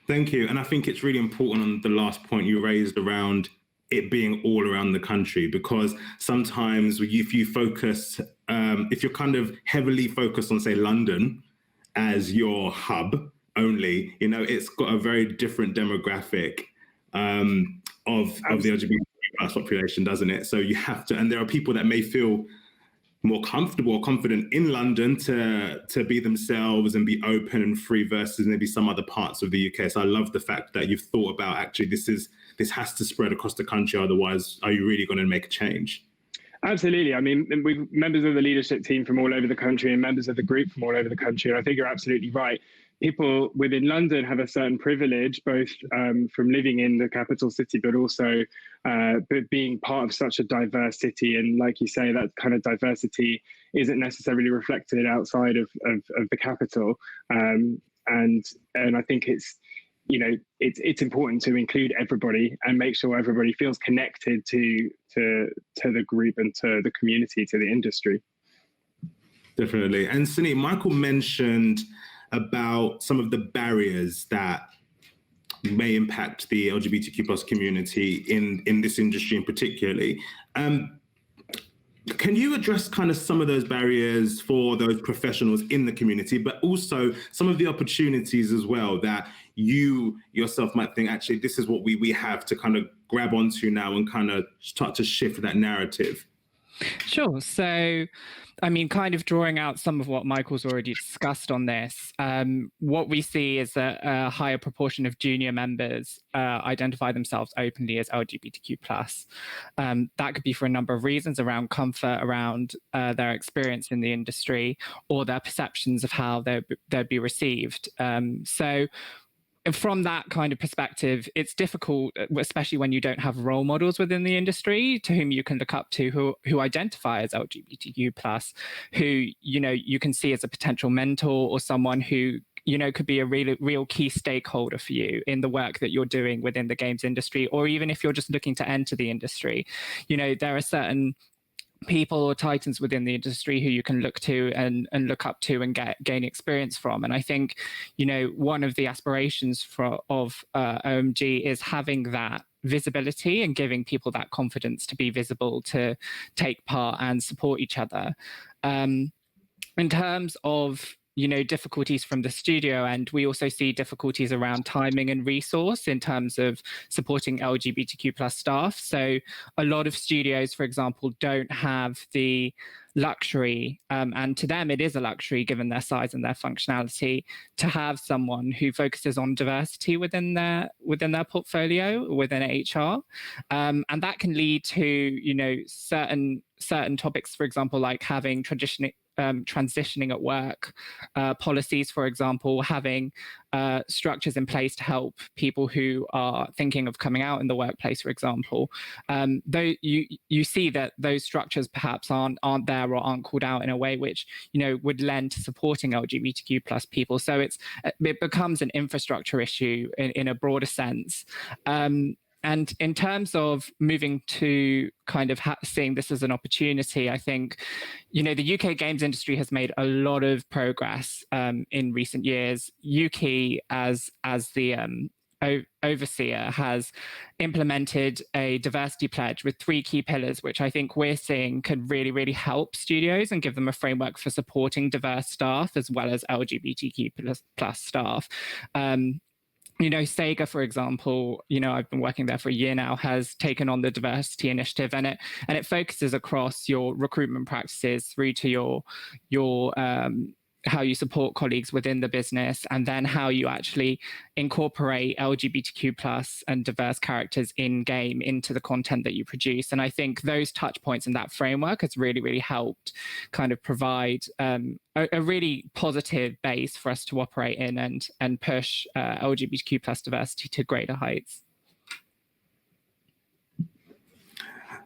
Thank you. And I think it's really important on the last point you raised around it being all around the country, because sometimes if you focus, if you're kind of heavily focused on, say, London as your hub only, you know, it's got a very different demographic of the LGBT plus population, doesn't it? So you have to, and there are people that may feel more comfortable or confident in London to be themselves and be open and free versus maybe some other parts of the UK. So I love the fact that you've thought about actually this has to spread across the country. Otherwise, are you really going to make a change? Absolutely. I mean, we've members of the leadership team from all over the country and members of the group from all over the country. And I think you're absolutely right. People within London have a certain privilege, both from living in the capital city, but also being part of such a diverse city. And like you say, that kind of diversity isn't necessarily reflected outside of the capital. And I think it's, you know, it's important to include everybody and make sure everybody feels connected to the group and to the community, to the industry. Definitely. And Sunit, Michael mentioned about some of the barriers that may impact the LGBTQ plus community in this industry in particularly. Can you address kind of some of those barriers for those professionals in the community, but also some of the opportunities as well that you yourself might think, actually, this is what we have to kind of grab onto now and kind of start to shift that narrative? Sure. So, I mean, kind of drawing out some of what Michael's already discussed on this, what we see is that a higher proportion of junior members identify themselves openly as LGBTQ+. That could be for a number of reasons around comfort, around their experience in the industry, or their perceptions of how they'd be received. So from that kind of perspective, it's difficult, especially when you don't have role models within the industry to whom you can look up to who identify as LGBTQ+, who, you know, you can see as a potential mentor or someone who, you know, could be a real key stakeholder for you in the work that you're doing within the games industry, or even if you're just looking to enter the industry. You know, there are certain people or titans within the industry who you can look to and look up to and gain experience from. And I think, you know, one of the aspirations of OMG is having that visibility and giving people that confidence to be visible, to take part and support each other. In terms of, you know, difficulties from the studio end, we also see difficulties around timing and resource in terms of supporting LGBTQ+ staff. So a lot of studios, for example, don't have the luxury, and to them it is a luxury given their size and their functionality, to have someone who focuses on diversity within their portfolio, within HR. And that can lead to, you know, certain topics, for example, like having transitioning at work policies, for example, having structures in place to help people who are thinking of coming out in the workplace, for example. Though you see that those structures perhaps aren't there or aren't called out in a way which, you know, would lend to supporting LGBTQ+ people. So it becomes an infrastructure issue in a broader sense. And in terms of moving to kind of seeing this as an opportunity, I think, you know, the UK games industry has made a lot of progress in recent years. UK, as the overseer, has implemented a diversity pledge with 3 key pillars, which I think we're seeing could really, really help studios and give them a framework for supporting diverse staff as well as LGBTQ+ staff. You know, Sega, for example, you know, I've been working there for a year now, has taken on the diversity initiative, and it focuses across your recruitment practices through to your how you support colleagues within the business, and then how you actually incorporate LGBTQ+ and diverse characters in game into the content that you produce. And I think those touch points in that framework has really, really helped kind of provide a really positive base for us to operate in and push LGBTQ+ diversity to greater heights.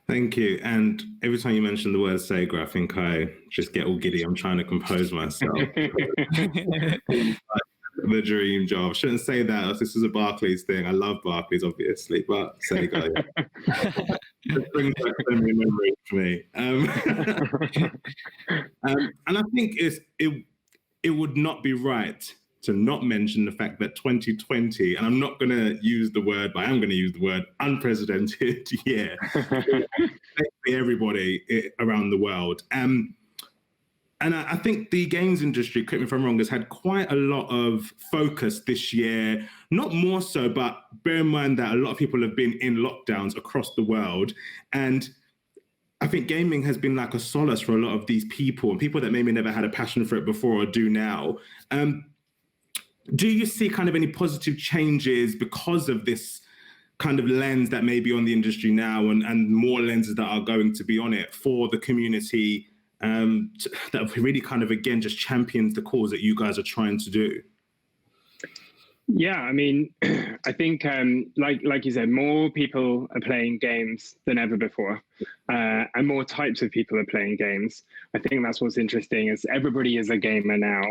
Thank you. And every time you mention the word Sega, I think I just get all giddy. I'm trying to compose myself. The dream job. Shouldn't say that. This is a Barclays thing. I love Barclays, obviously, but Sega. It brings back so many memories for me. And I think it would not be right to not mention the fact that 2020, and I'm not going to use the word, but I am going to use the word unprecedented year, everybody around the world. And I think the games industry, correct me if I'm wrong, has had quite a lot of focus this year, not more so, but bear in mind that a lot of people have been in lockdowns across the world. And I think gaming has been like a solace for a lot of these people, and people that maybe never had a passion for it before or do now. Do you see kind of any positive changes because of this kind of lens that may be on the industry now, and more lenses that are going to be on it for the community, that really kind of, again, just champions the cause that you guys are trying to do? Yeah, I mean, I think, like you said, more people are playing games than ever before, and more types of people are playing games. I think that's what's interesting, is everybody is a gamer now.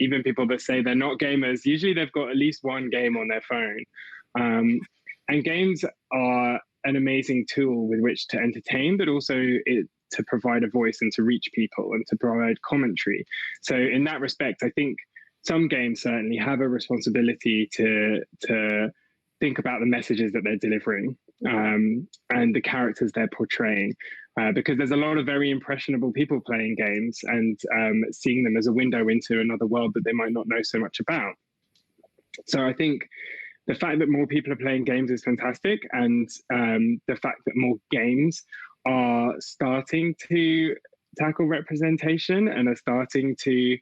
Even people that say they're not gamers, usually they've got at least one game on their phone. And games are an amazing tool with which to entertain, but also to provide a voice and to reach people and to provide commentary. So in that respect, I think some games certainly have a responsibility to think about the messages that they're delivering, and the characters they're portraying, because there's a lot of very impressionable people playing games, and seeing them as a window into another world that they might not know so much about. So I think the fact that more people are playing games is fantastic, and the fact that more games are starting to tackle representation and are starting to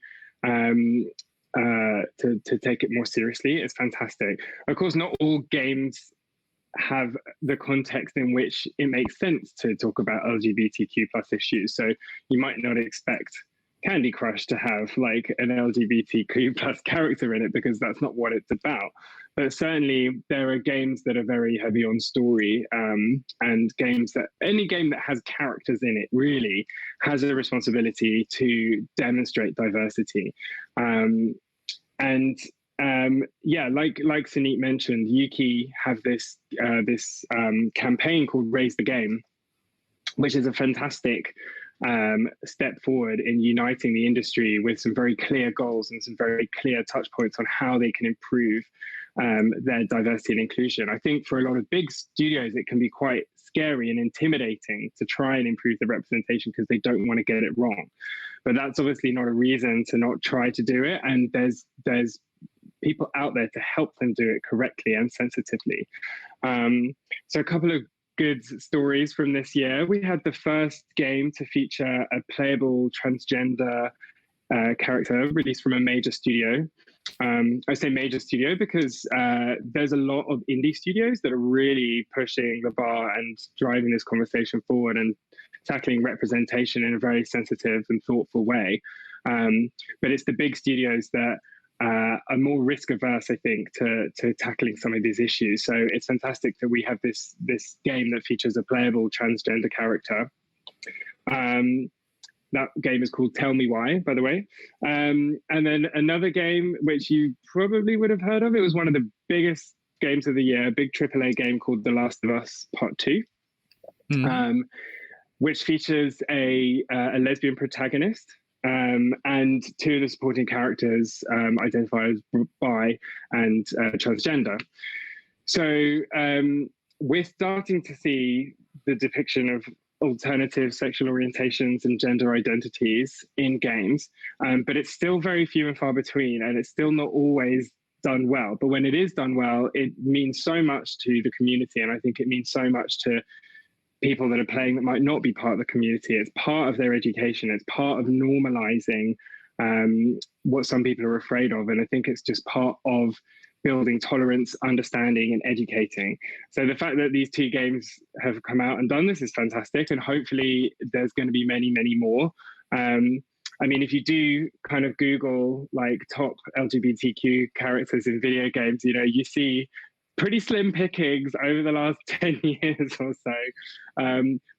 take it more seriously is fantastic. Of course, not all games have the context in which it makes sense to talk about LGBTQ+ issues. So you might not expect Candy Crush to have like an LGBTQ+ character in it, because that's not what it's about. But certainly there are games that are very heavy on story, and games that, any game that has characters in it really has a responsibility to demonstrate diversity. Yeah, like Sunit mentioned, Yuki have this campaign called Raise the Game, which is a fantastic step forward in uniting the industry with some very clear goals and some very clear touch points on how they can improve their diversity and inclusion. I think for a lot of big studios, it can be quite scary and intimidating to try and improve the representation because they don't want to get it wrong. But that's obviously not a reason to not try to do it. And there's people out there to help them do it correctly and sensitively. So a couple of good stories from this year. We had the first game to feature a playable transgender character released from a major studio. I say major studio because there's a lot of indie studios that are really pushing the bar and driving this conversation forward and tackling representation in a very sensitive and thoughtful way. But it's the big studios that are more risk averse, I think, to tackling some of these issues. So it's fantastic that we have this game that features a playable transgender character. That game is called Tell Me Why, by the way. And then another game, which you probably would have heard of, it was one of the biggest games of the year, a big AAA game called The Last of Us Part 2, which features a lesbian protagonist, and two of the supporting characters identify as bi and transgender. So we're starting to see the depiction of alternative sexual orientations and gender identities in games, but it's still very few and far between, and it's still not always done well. But when it is done well, it means so much to the community, and I think it means so much to people that are playing that might not be part of the community. It's part of their education. It's part of normalizing what some people are afraid of, and I think it's just part of building tolerance, understanding, and educating. So the fact that these two games have come out and done this is fantastic, and hopefully there's going to be many, many more. I mean, if you do kind of Google like top LGBTQ characters in video games, you know, you see pretty slim pickings over the last 10 years or so.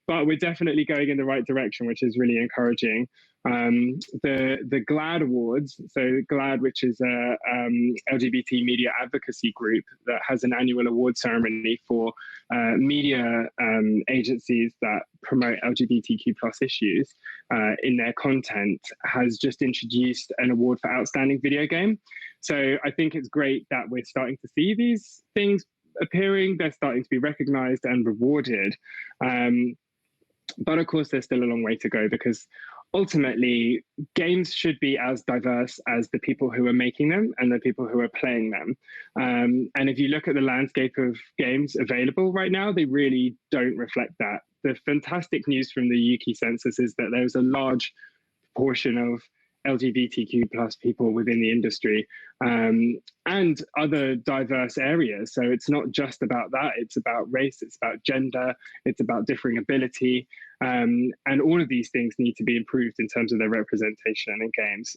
but we're definitely going in the right direction, which is really encouraging. The GLAD Awards, so GLAD, which is a LGBT media advocacy group that has an annual award ceremony for media agencies that promote LGBTQ plus issues in their content, has just introduced an award for outstanding video game. So I think it's great that we're starting to see these things appearing. They're starting to be recognized and rewarded. But of course, there's still a long way to go, because ultimately, games should be as diverse as the people who are making them and the people who are playing them. And if you look at the landscape of games available right now, they really don't reflect that. The fantastic news from the UK census is that there's a large portion of LGBTQ plus people within the industry, and other diverse areas. So it's not just about that, it's about race, it's about gender, it's about differing ability, and all of these things need to be improved in terms of their representation in games.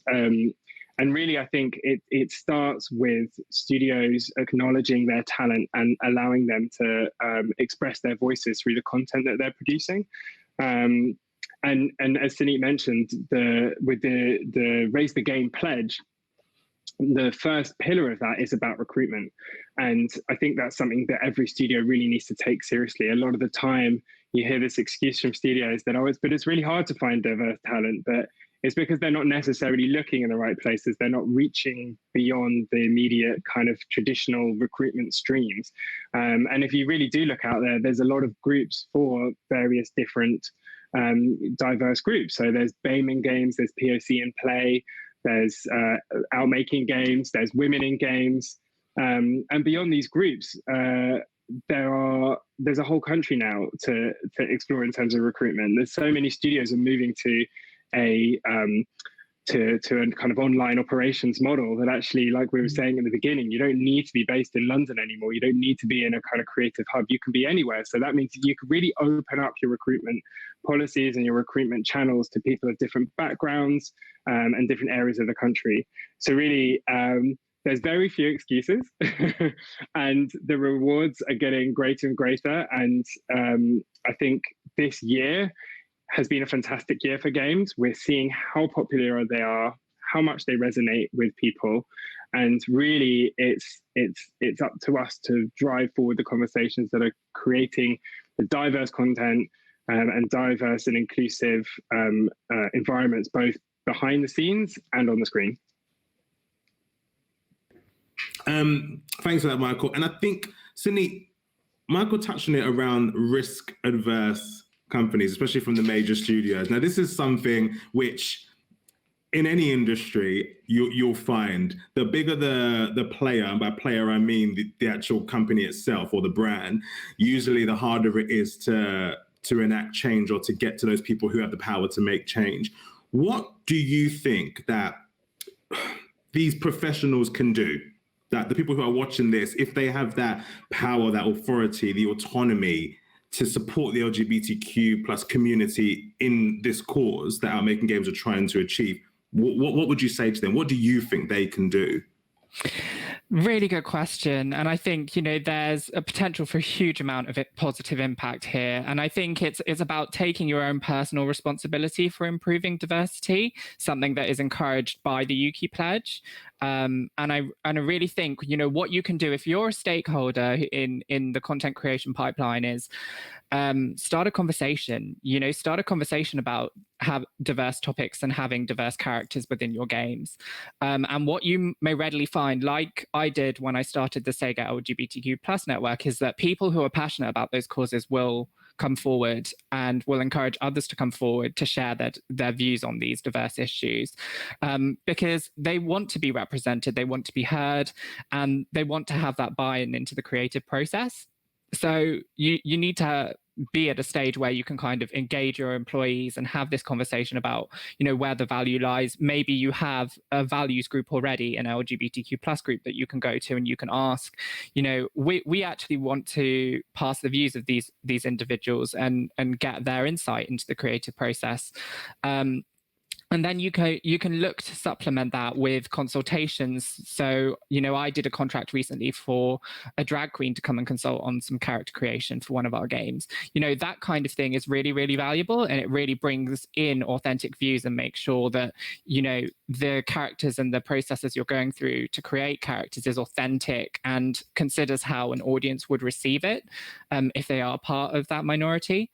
And really, I think it starts with studios acknowledging their talent and allowing them to express their voices through the content that they're producing. And as Sunit mentioned, with the Raise the Game pledge, the first pillar of that is about recruitment. And I think that's something that every studio really needs to take seriously. A lot of the time you hear this excuse from studios that, but it's really hard to find diverse talent, but it's because they're not necessarily looking in the right places. They're not reaching beyond the immediate kind of traditional recruitment streams. And if you really do look out there, there's a lot of groups for various different diverse groups. So there's BAME in games, there's POC in play, there's outmaking games, there's women in games, and beyond these groups, there's a whole country now to explore in terms of recruitment. There's so many studios are moving to a kind of online operations model that actually, like we were saying in the beginning, you don't need to be based in London anymore. You don't need to be in a kind of creative hub. You can be anywhere. So that means you can really open up your recruitment policies and your recruitment channels to people of different backgrounds and different areas of the country. So really, there's very few excuses and the rewards are getting greater and greater. And I think this year has been a fantastic year for games. We're seeing how popular they are, how much they resonate with people, and really it's up to us to drive forward the conversations that are creating the diverse content and diverse and inclusive environments, both behind the scenes and on the screen. Thanks for that, Michael. And I think, Sunit, Michael touched on it around risk-adverse companies, especially from the major studios. Now, this is something which, in any industry, you'll find the bigger the player, and by player I mean the actual company itself or the brand, usually the harder it is to enact change or to get to those people who have the power to make change. What do you think that these professionals can do? That the people who are watching this, if they have that power, that authority, the autonomy to support the LGBTQ plus community in this cause that Outmaking Games are trying to achieve, what would you say to them? What do you think they can do? Really good question. And I think, there's a potential for a huge amount of positive impact here. And I think it's about taking your own personal responsibility for improving diversity, something that is encouraged by the UK Pledge. And I really think, what you can do if you're a stakeholder in the content creation pipeline is start a conversation, start a conversation about have diverse topics and having diverse characters within your games. And what you may readily find, like I did when I started the Sega LGBTQ plus network, is that people who are passionate about those causes will come forward and will encourage others to come forward to share their views on these diverse issues, because they want to be represented, they want to be heard, and they want to have that buy-in into the creative process. So you need to be at a stage where you can kind of engage your employees and have this conversation about, where the value lies. Maybe you have a values group already, an LGBTQ plus group that you can go to and you can ask, we actually want to pass the views of these individuals and get their insight into the creative process. And then you can look to supplement that with consultations. So, I did a contract recently for a drag queen to come and consult on some character creation for one of our games. That kind of thing is really, really valuable, and it really brings in authentic views and makes sure that, the characters and the processes you're going through to create characters is authentic and considers how an audience would receive it if they are part of that minority.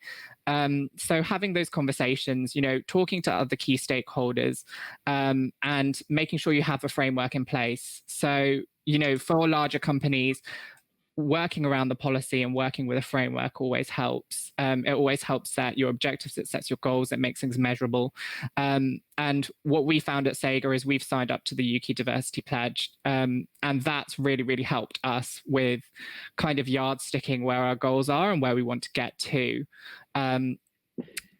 So having those conversations, talking to other key stakeholders, and making sure you have a framework in place. So, for larger companies, working around the policy and working with a framework always helps. It always helps set your objectives, it sets your goals, it makes things measurable. And what we found at Sega is we've signed up to the UK Diversity Pledge, and that's really, really helped us with kind of yardsticking where our goals are and where we want to get to. And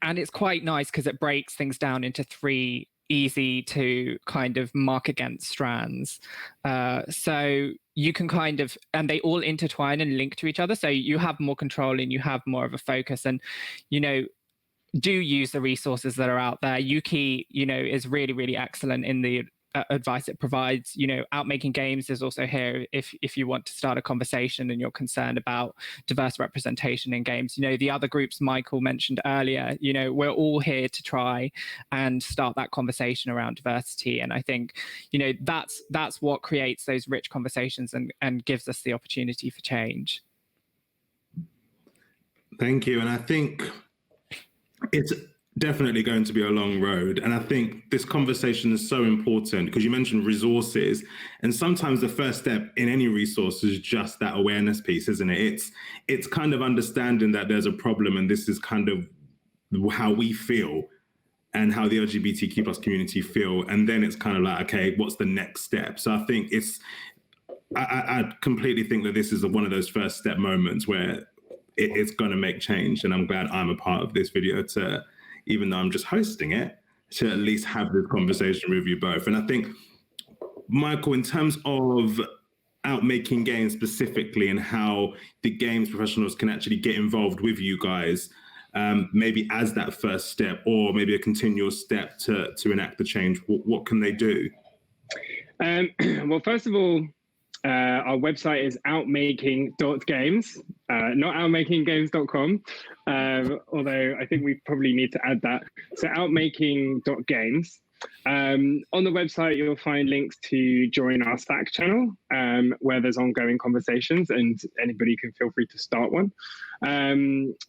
it's quite nice because it breaks things down into 3 easy to kind of mark against strands. So you can and they all intertwine and link to each other. So you have more control and you have more of a focus, and, do use the resources that are out there. Yuki, is really, really excellent in the advice it provides. Out Making Games is also here if you want to start a conversation and you're concerned about diverse representation in games. The other groups Michael mentioned earlier, we're all here to try and start that conversation around diversity. And I think, that's what creates those rich conversations and gives us the opportunity for change. Thank you. And I think it's definitely going to be a long road. And I think this conversation is so important because you mentioned resources. And sometimes the first step in any resource is just that awareness piece, isn't it? It's kind of understanding that there's a problem and this is kind of how we feel and how the LGBTQ plus community feel. And then it's kind of like, okay, what's the next step? So I think I completely think that this is one of those first step moments where it's going to make change. And I'm glad I'm a part of this video to, even though I'm just hosting it, to at least have this conversation with you both. And I think, Michael, in terms of Out Making Games specifically and how the games professionals can actually get involved with you guys, maybe as that first step or maybe a continual step to enact the change, what can they do? Well, first of all, our website is outmaking.games, not outmakinggames.com, although I think we probably need to add that. So outmaking.games. On the website, you'll find links to join our Slack channel, where there's ongoing conversations and anybody can feel free to start one.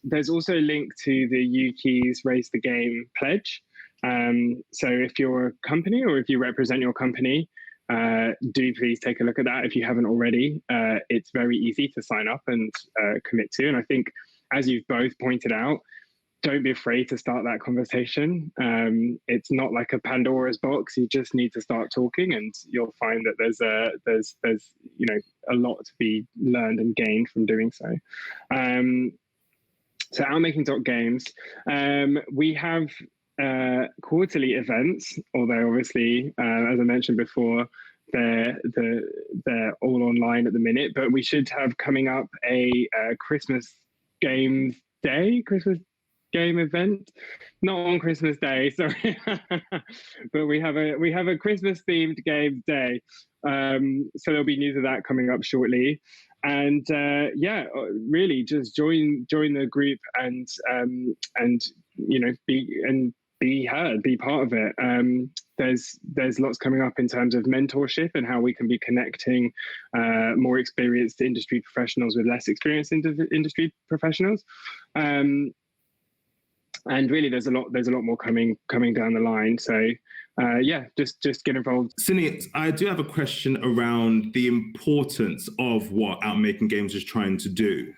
There's also a link to the UK's Raise the Game pledge. So if you're a company or if you represent your company, do please take a look at that if you haven't already. It's very easy to sign up and commit to. And I think, as you've both pointed out, don't be afraid to start that conversation. It's not like a Pandora's box. You just need to start talking, and you'll find that there's a lot to be learned and gained from doing so. So outmaking.games, we have quarterly events, although obviously, as I mentioned before, they're all online at the minute, but we should have coming up a Christmas game event, not on Christmas Day, sorry, but we have a Christmas themed game day. So there'll be news of that coming up shortly. And really just join the group and be heard, be part of it. There's lots coming up in terms of mentorship and how we can be connecting more experienced industry professionals with less experienced industry professionals. And really, there's a lot more coming down the line. So just get involved. Cindy, I do have a question around the importance of what Out Making Games is trying to do.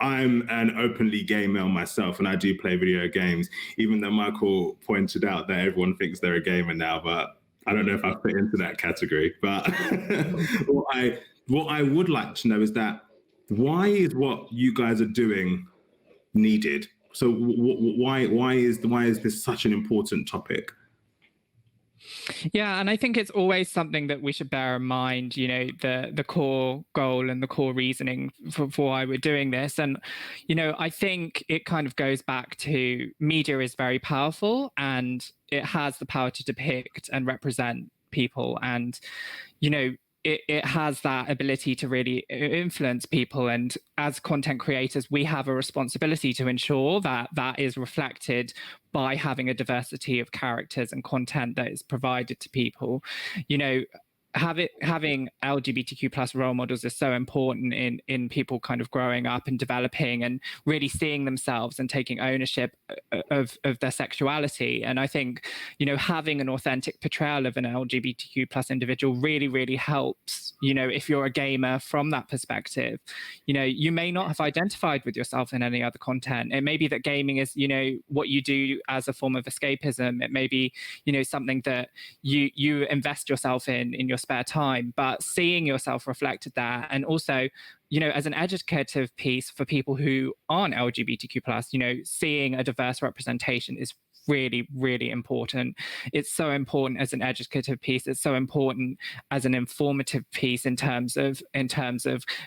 I'm an openly gay male myself, and I do play video games, even though Michael pointed out that everyone thinks they're a gamer now, but I don't know if I fit into that category. But what I would like to know is that why is what you guys are doing needed? So why is this such an important topic? Yeah, and I think it's always something that we should bear in mind, the core goal and the core reasoning for why we're doing this. And, I think it kind of goes back to media is very powerful and it has the power to depict and represent people. And, it has that ability to really influence people. And as content creators, we have a responsibility to ensure that that is reflected by having a diversity of characters and content that is provided to people. Having LGBTQ plus role models is so important in people kind of growing up and developing and really seeing themselves and taking ownership of their sexuality. And I think, having an authentic portrayal of an LGBTQ plus individual really, really helps, if you're a gamer from that perspective. You may not have identified with yourself in any other content. It may be that gaming is, what you do as a form of escapism. It may be, something that you invest yourself in your spare time, but seeing yourself reflected there, and also as an educative piece for people who aren't LGBTQ plus, seeing a diverse representation is really, really important. It's so important as an educative piece. It's so important as an informative piece in terms of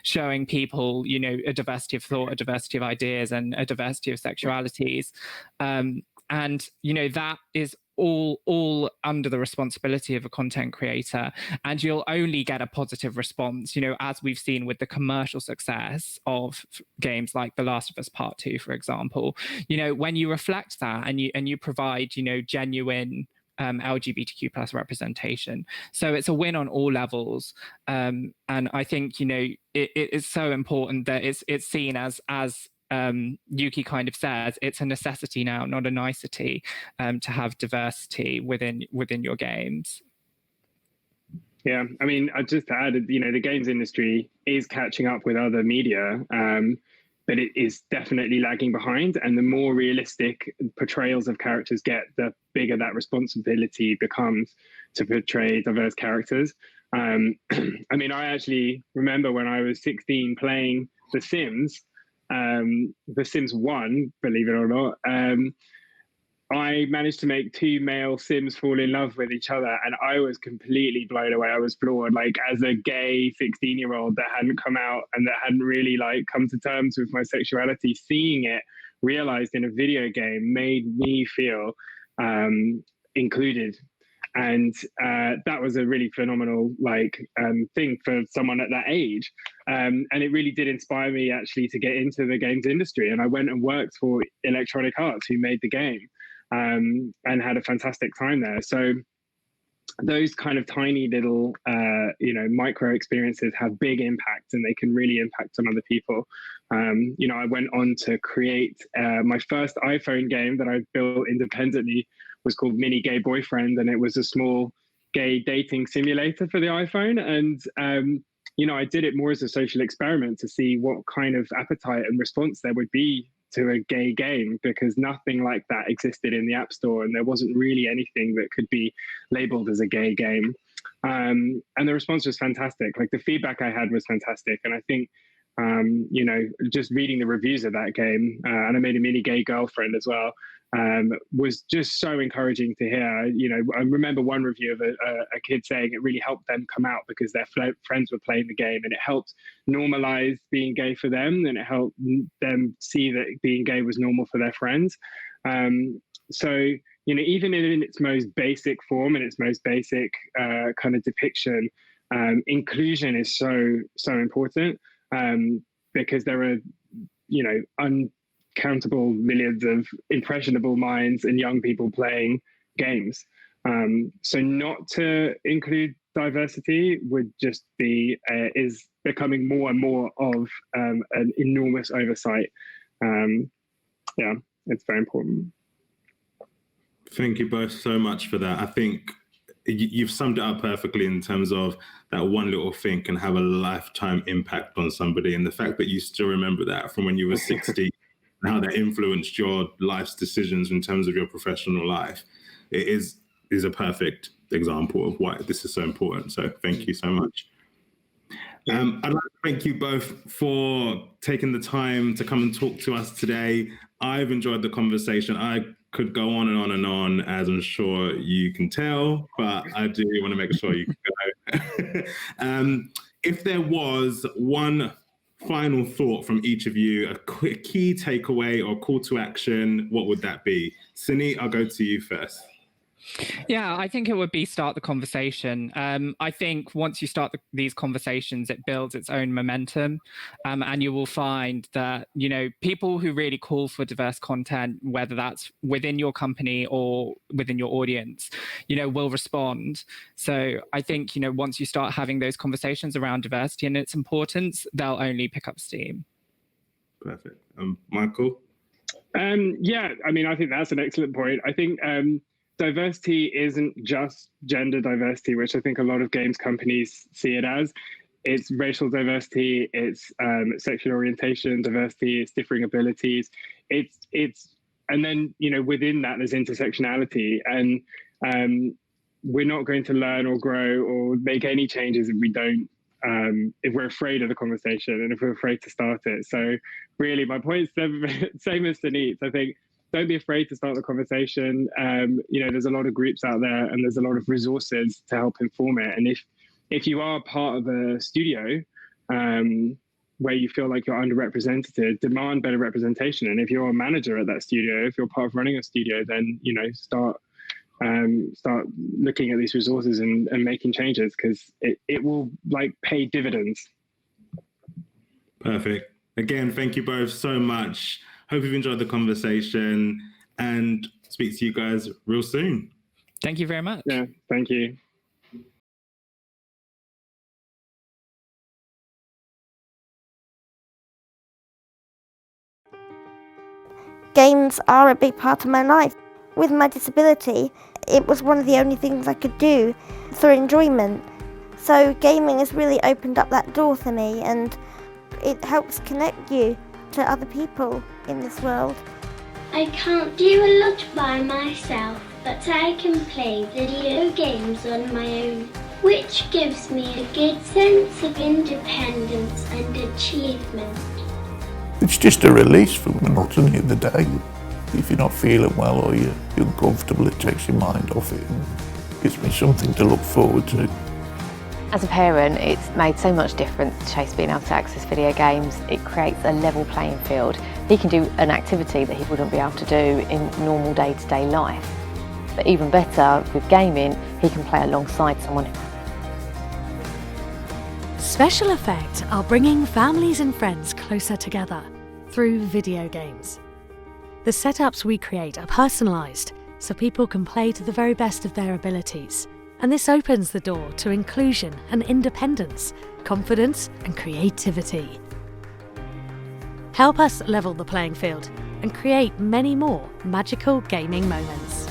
showing people, a diversity of thought, a diversity of ideas, and a diversity of sexualities. And that is all under the responsibility of a content creator, and you'll only get a positive response, as we've seen with the commercial success of games like The Last of Us Part 2, for example. When you reflect that and you provide, genuine LGBTQ plus representation. So it's a win on all levels. And I think, it is so important that it's seen as Yuki kind of says, it's a necessity now, not a nicety, to have diversity within your games. Yeah, I mean, just to add, the games industry is catching up with other media, but it is definitely lagging behind. And the more realistic portrayals of characters get, the bigger that responsibility becomes to portray diverse characters. I mean, I actually remember when I was 16 playing The Sims. The Sims 1, believe it or not, I managed to make 2 male Sims fall in love with each other, and I was completely blown away. I was floored, like, as a gay 16-year-old that hadn't come out and that hadn't really come to terms with my sexuality. Seeing it realized in a video game made me feel included. And that was a really phenomenal thing for someone at that age. And it really did inspire me actually to get into the games industry. And I went and worked for Electronic Arts, who made the game, and had a fantastic time there. So those kind of tiny little, micro experiences have big impact, and they can really impact on other people. I went on to create my first iPhone game that I built independently. Was called Mini Gay Boyfriend, and it was a small gay dating simulator for the iPhone. And I did it more as a social experiment to see what kind of appetite and response there would be to a gay game, because nothing like that existed in the App Store, and there wasn't really anything that could be labeled as a gay game. And the response was fantastic. Like, the feedback I had was fantastic, and I think just reading the reviews of that game, and I made a mini gay girlfriend as well, was just so encouraging to hear. I remember one review of a kid saying it really helped them come out because their friends were playing the game, and it helped normalize being gay for them, and it helped them see that being gay was normal for their friends. So even in its most basic form and its most basic kind of depiction, inclusion is so important, because there are uncountable millions of impressionable minds and young people playing games. So not to include diversity would just be is becoming more and more of an enormous oversight. It's very important. Thank you both so much for that. I think you've summed it up perfectly in terms of that one little thing can have a lifetime impact on somebody, and the fact that you still remember that from when you were 60 and how that influenced your life's decisions in terms of your professional life, it is a perfect example of why this is so important. So thank you so much. I'd like to thank you both for taking the time to come and talk to us today. I've enjoyed the conversation. I could go on and on and on, as I'm sure you can tell, but I do want to make sure you can go. If there was one final thought from each of you, a quick key takeaway or call to action, what would that be? Sunit, I'll go to you first. Yeah, I think it would be start the conversation. I think once you start these conversations, it builds its own momentum, and you will find that, you know, people who really call for diverse content, whether that's within your company or within your audience, you know, will respond. So I think, you know, once you start having those conversations around diversity and its importance, they'll only pick up steam. Perfect. Michael? Yeah, I mean, I think that's an excellent point. I think diversity isn't just gender diversity, which I think a lot of games companies see it as. It's racial diversity, it's sexual orientation diversity, it's differing abilities. It's and then, you know, within that there's intersectionality, and we're not going to learn or grow or make any changes if we don't, if we're afraid of the conversation and if we're afraid to start it. So really my point is the same as Sunit's. I think don't be afraid to start the conversation. You know, there's a lot of groups out there and there's a lot of resources to help inform it. And if you are part of a studio where you feel like you're underrepresented, demand better representation. And if you're a manager at that studio, if you're part of running a studio, then, you know, start looking at these resources and making changes, because it will like pay dividends. Perfect. Again, thank you both so much. Hope you've enjoyed the conversation and speak to you guys real soon. Thank you very much. Yeah, thank you. Games are a big part of my life. With my disability, it was one of the only things I could do for enjoyment. So gaming has really opened up that door for me, and it helps connect you to other people in this world. I can't do a lot by myself, but I can play video games on my own, which gives me a good sense of independence and achievement. It's just a release from the monotony of the day. If you're not feeling well or you're uncomfortable, it takes your mind off it and gives me something to look forward to. As a parent, it's made so much difference to Chase being able to access video games. It creates a level playing field. He can do an activity that he wouldn't be able to do in normal day-to-day life. But even better, with gaming, he can play alongside someone. Special Effect are bringing families and friends closer together through video games. The setups we create are personalised, so people can play to the very best of their abilities. And this opens the door to inclusion and independence, confidence and creativity. Help us level the playing field and create many more magical gaming moments.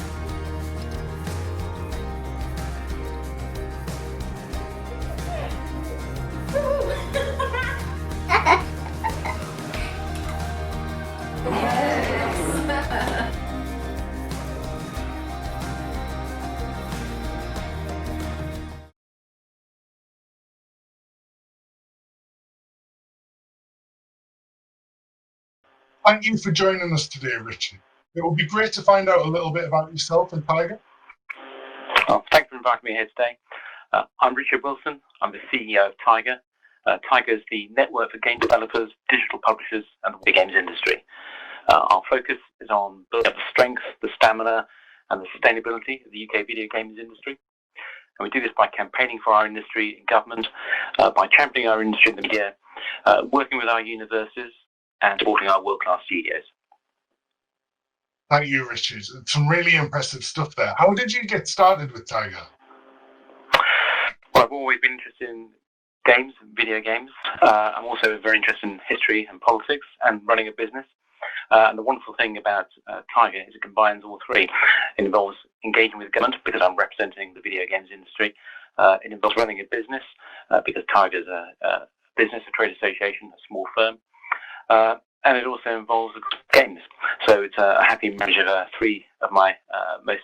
Thank you for joining us today, Richard. It would be great to find out a little bit about yourself and Tiger. Well, thanks for inviting me here today. I'm Richard Wilson. I'm the CEO of Tiger. Tiger is the network for game developers, digital publishers, and the games industry. Our focus is on building up the strength, the stamina, and the sustainability of the UK video games industry. And we do this by campaigning for our industry in government, by championing our industry in the media, working with our universities, and supporting our world-class studios. Thank you, Richard. Some really impressive stuff there. How did you get started with Tiger? Well, I've always been interested in games, video games. I'm also very interested in history and politics and running a business. And the wonderful thing about Tiger is it combines all three. It involves engaging with government because I'm representing the video games industry. It involves running a business because Tiger's a business, a trade association, a small firm. And it also involves games. So it's a happy marriage of three of my most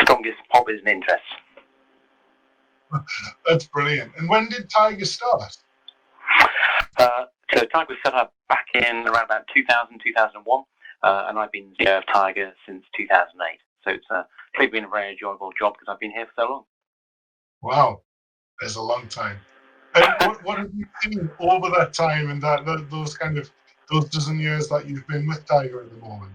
strongest hobbies and interests. That's brilliant. And when did Tiger start? So Tiger was set up back in around about 2000, 2001. and I've been CEO of Tiger since 2008. So it's clearly been a very enjoyable job because I've been here for so long. Wow, that's a long time. And what have you seen over that time and those dozen years that you've been with Tiger at the moment?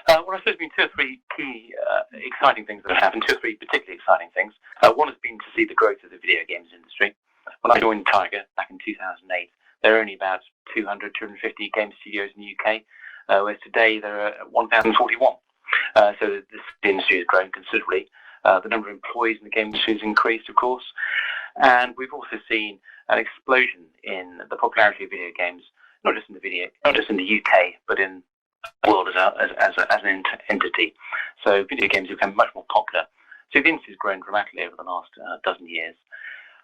Well, I suppose there's been two or three key exciting things that have happened, two or three particularly exciting things. One has been to see the growth of the video games industry. When I joined Tiger back in 2008, there were only about 200, 250 game studios in the UK, whereas today there are 1,041. So this industry has grown considerably. The number of employees in the game industry has increased, of course. And we've also seen an explosion in the popularity of video games, not just in the UK, but in the world as an entity. So video games have become much more popular. So the industry has grown dramatically over the last dozen years.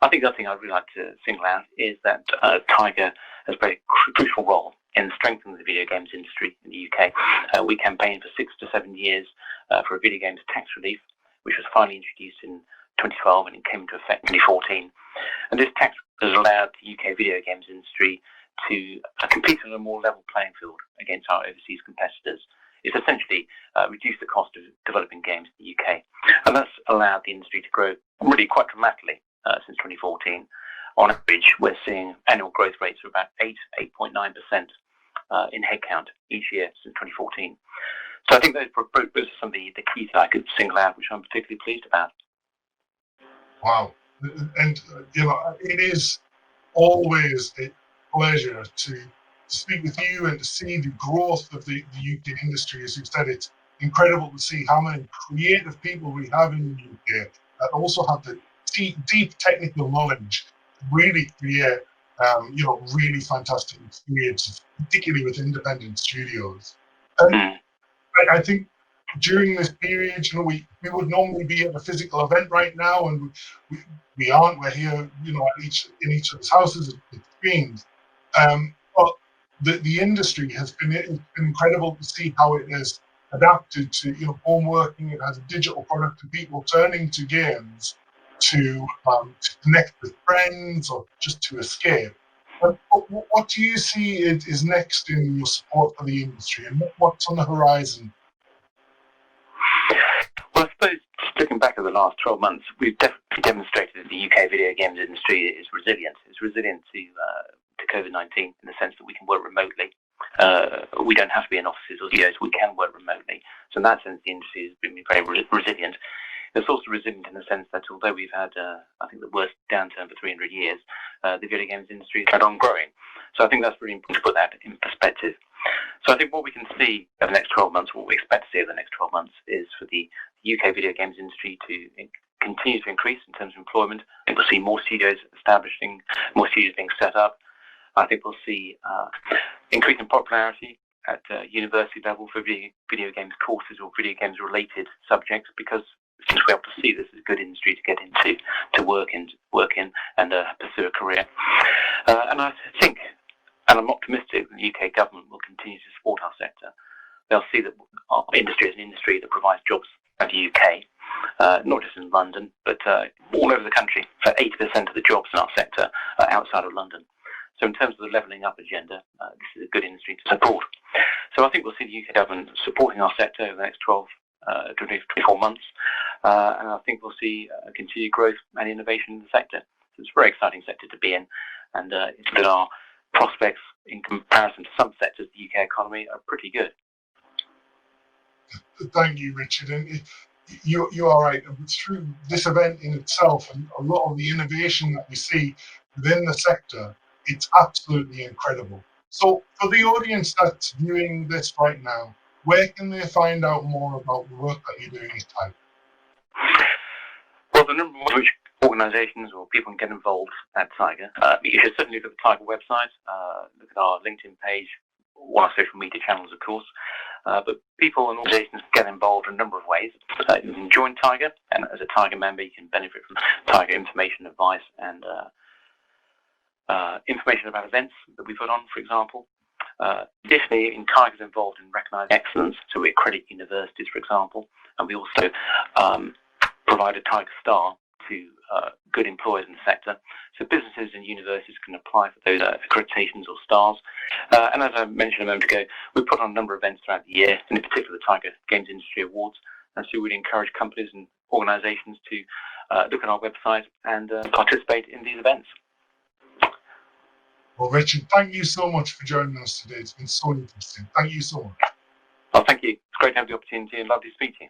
I think the other thing I'd really like to single out is that Tiger has played a crucial role in strengthening the video games industry in the UK. We campaigned for 6 to 7 years for a video games tax relief, which was finally introduced in 2012 and it came into effect in 2014. And this tax has allowed the UK video games industry to compete on a more level playing field against our overseas competitors. It's essentially reduced the cost of developing games in the UK. And that's allowed the industry to grow really quite dramatically since 2014. On average, we're seeing annual growth rates of about 8.9% in headcount each year since 2014. So I think those are some of the keys that I could single out, which I'm particularly pleased about. Wow. And, it is always a pleasure to speak with you and to see the growth of the UK industry. As you said, it's incredible to see how many creative people we have in the UK that also have the deep technical knowledge to really create, really fantastic experiences, particularly with independent studios. And I think during this period, we would normally be at a physical event right now, and we aren't. We're here, in each other's houses with screens. But the industry has been incredible to see how it has adapted to home working. It has a digital product, and people turning to games to connect with friends or just to escape. What do you see is next in your support for the industry, and what's on the horizon? Well, I suppose looking back at the last 12 months, we've definitely demonstrated that the UK video games industry is resilient. It's resilient to COVID-19 in the sense that we can work remotely. We don't have to be in offices or studios. We can work remotely. So in that sense, the industry has been very resilient. It's also resilient in the sense that although we've had, I think, the worst downturn for 300 years, the video games industry has carried on growing. So I think that's really important to put that in perspective. So I think what we can see over the next 12 months, what we expect to see over the next 12 months, is for the UK video games industry to continue to increase in terms of employment. I think we'll see more studios establishing, more studios being set up. I think we'll see increasing popularity at university level for video games courses or video games related subjects, because since we're able to see this is a good industry to get into, to work in and pursue a career. And I think, and I'm optimistic that the UK government will continue to support our sector. They'll see that our industry is an industry that provides jobs in the UK, not just in London, but all over the country. So 80% of the jobs in our sector are outside of London. So in terms of the levelling up agenda, this is a good industry to support. So I think we'll see the UK government supporting our sector over the next 12 to 24 months. And I think we'll see continued growth and innovation in the sector. So it's a very exciting sector to be in. And it's that our prospects in comparison to some sectors of the UK economy are pretty good. Thank you, Richard. And you are right. Through this event in itself and a lot of the innovation that we see within the sector, it's absolutely incredible. So for the audience that's viewing this right now, where can they find out more about the work that you're doing at Tiger? Well, the number of which organisations or people can get involved at Tiger, you should certainly look at the Tiger website, look at our LinkedIn page, all our social media channels, of course. But people and organisations can get involved in a number of ways. You can join Tiger, and as a Tiger member, you can benefit from Tiger information, advice, and information about events that we put on, for example. Additionally, Tiger's involved in recognising excellence, so we accredit universities, for example, and we also provide a Tiger Star to good employers in the sector. So businesses and universities can apply for those accreditations or stars. And as I mentioned a moment ago, we put on a number of events throughout the year, and in particular the Tiger Games Industry Awards. And so we'd encourage companies and organisations to look at our website and participate in these events. Well, Richard, thank you so much for joining us today. It's been so interesting. Thank you so much. Oh, thank you. It's great to have the opportunity and lovely to speak to you.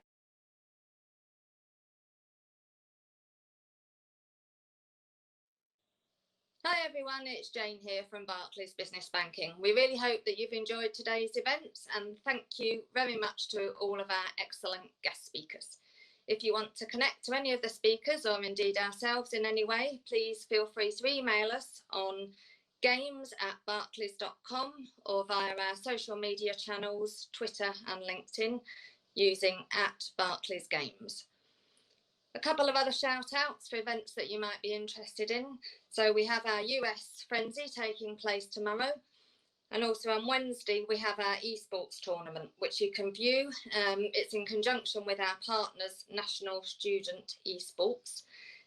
Hi everyone, it's Jane here from Barclays Business Banking. We really hope that you've enjoyed today's event, and thank you very much to all of our excellent guest speakers. If you want to connect to any of the speakers or indeed ourselves in any way, please feel free to email us on games@barclays.com or via our social media channels, Twitter and LinkedIn, using @BarclaysGames. A couple of other shout outs for events that you might be interested in. So we have our US Frenzy taking place tomorrow. And also on Wednesday, we have our esports tournament, which you can view. It's in conjunction with our partners, National Student Esports.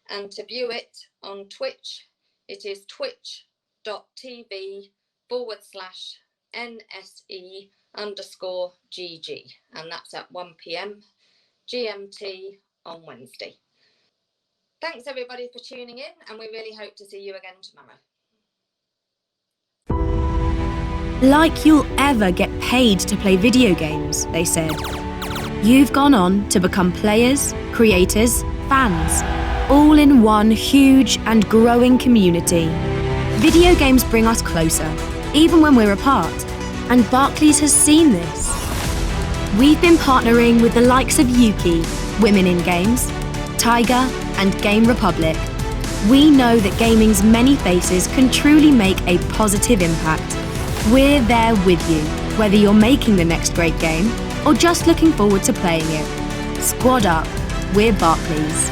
And to view it on Twitch, it is twitch.tv/NSE_GG. And that's at 1 p.m. GMT on Wednesday. Thanks everybody for tuning in, and we really hope to see you again tomorrow. Like you'll ever get paid to play video games, they said. You've gone on to become players, creators, fans, all in one huge and growing community. Video games bring us closer, even when we're apart, and Barclays has seen this. We've been partnering with the likes of Yuki, Women in Games, Tiger, and Game Republic. We know that gaming's many faces can truly make a positive impact. We're there with you, whether you're making the next great game or just looking forward to playing it. Squad up, we're Barclays.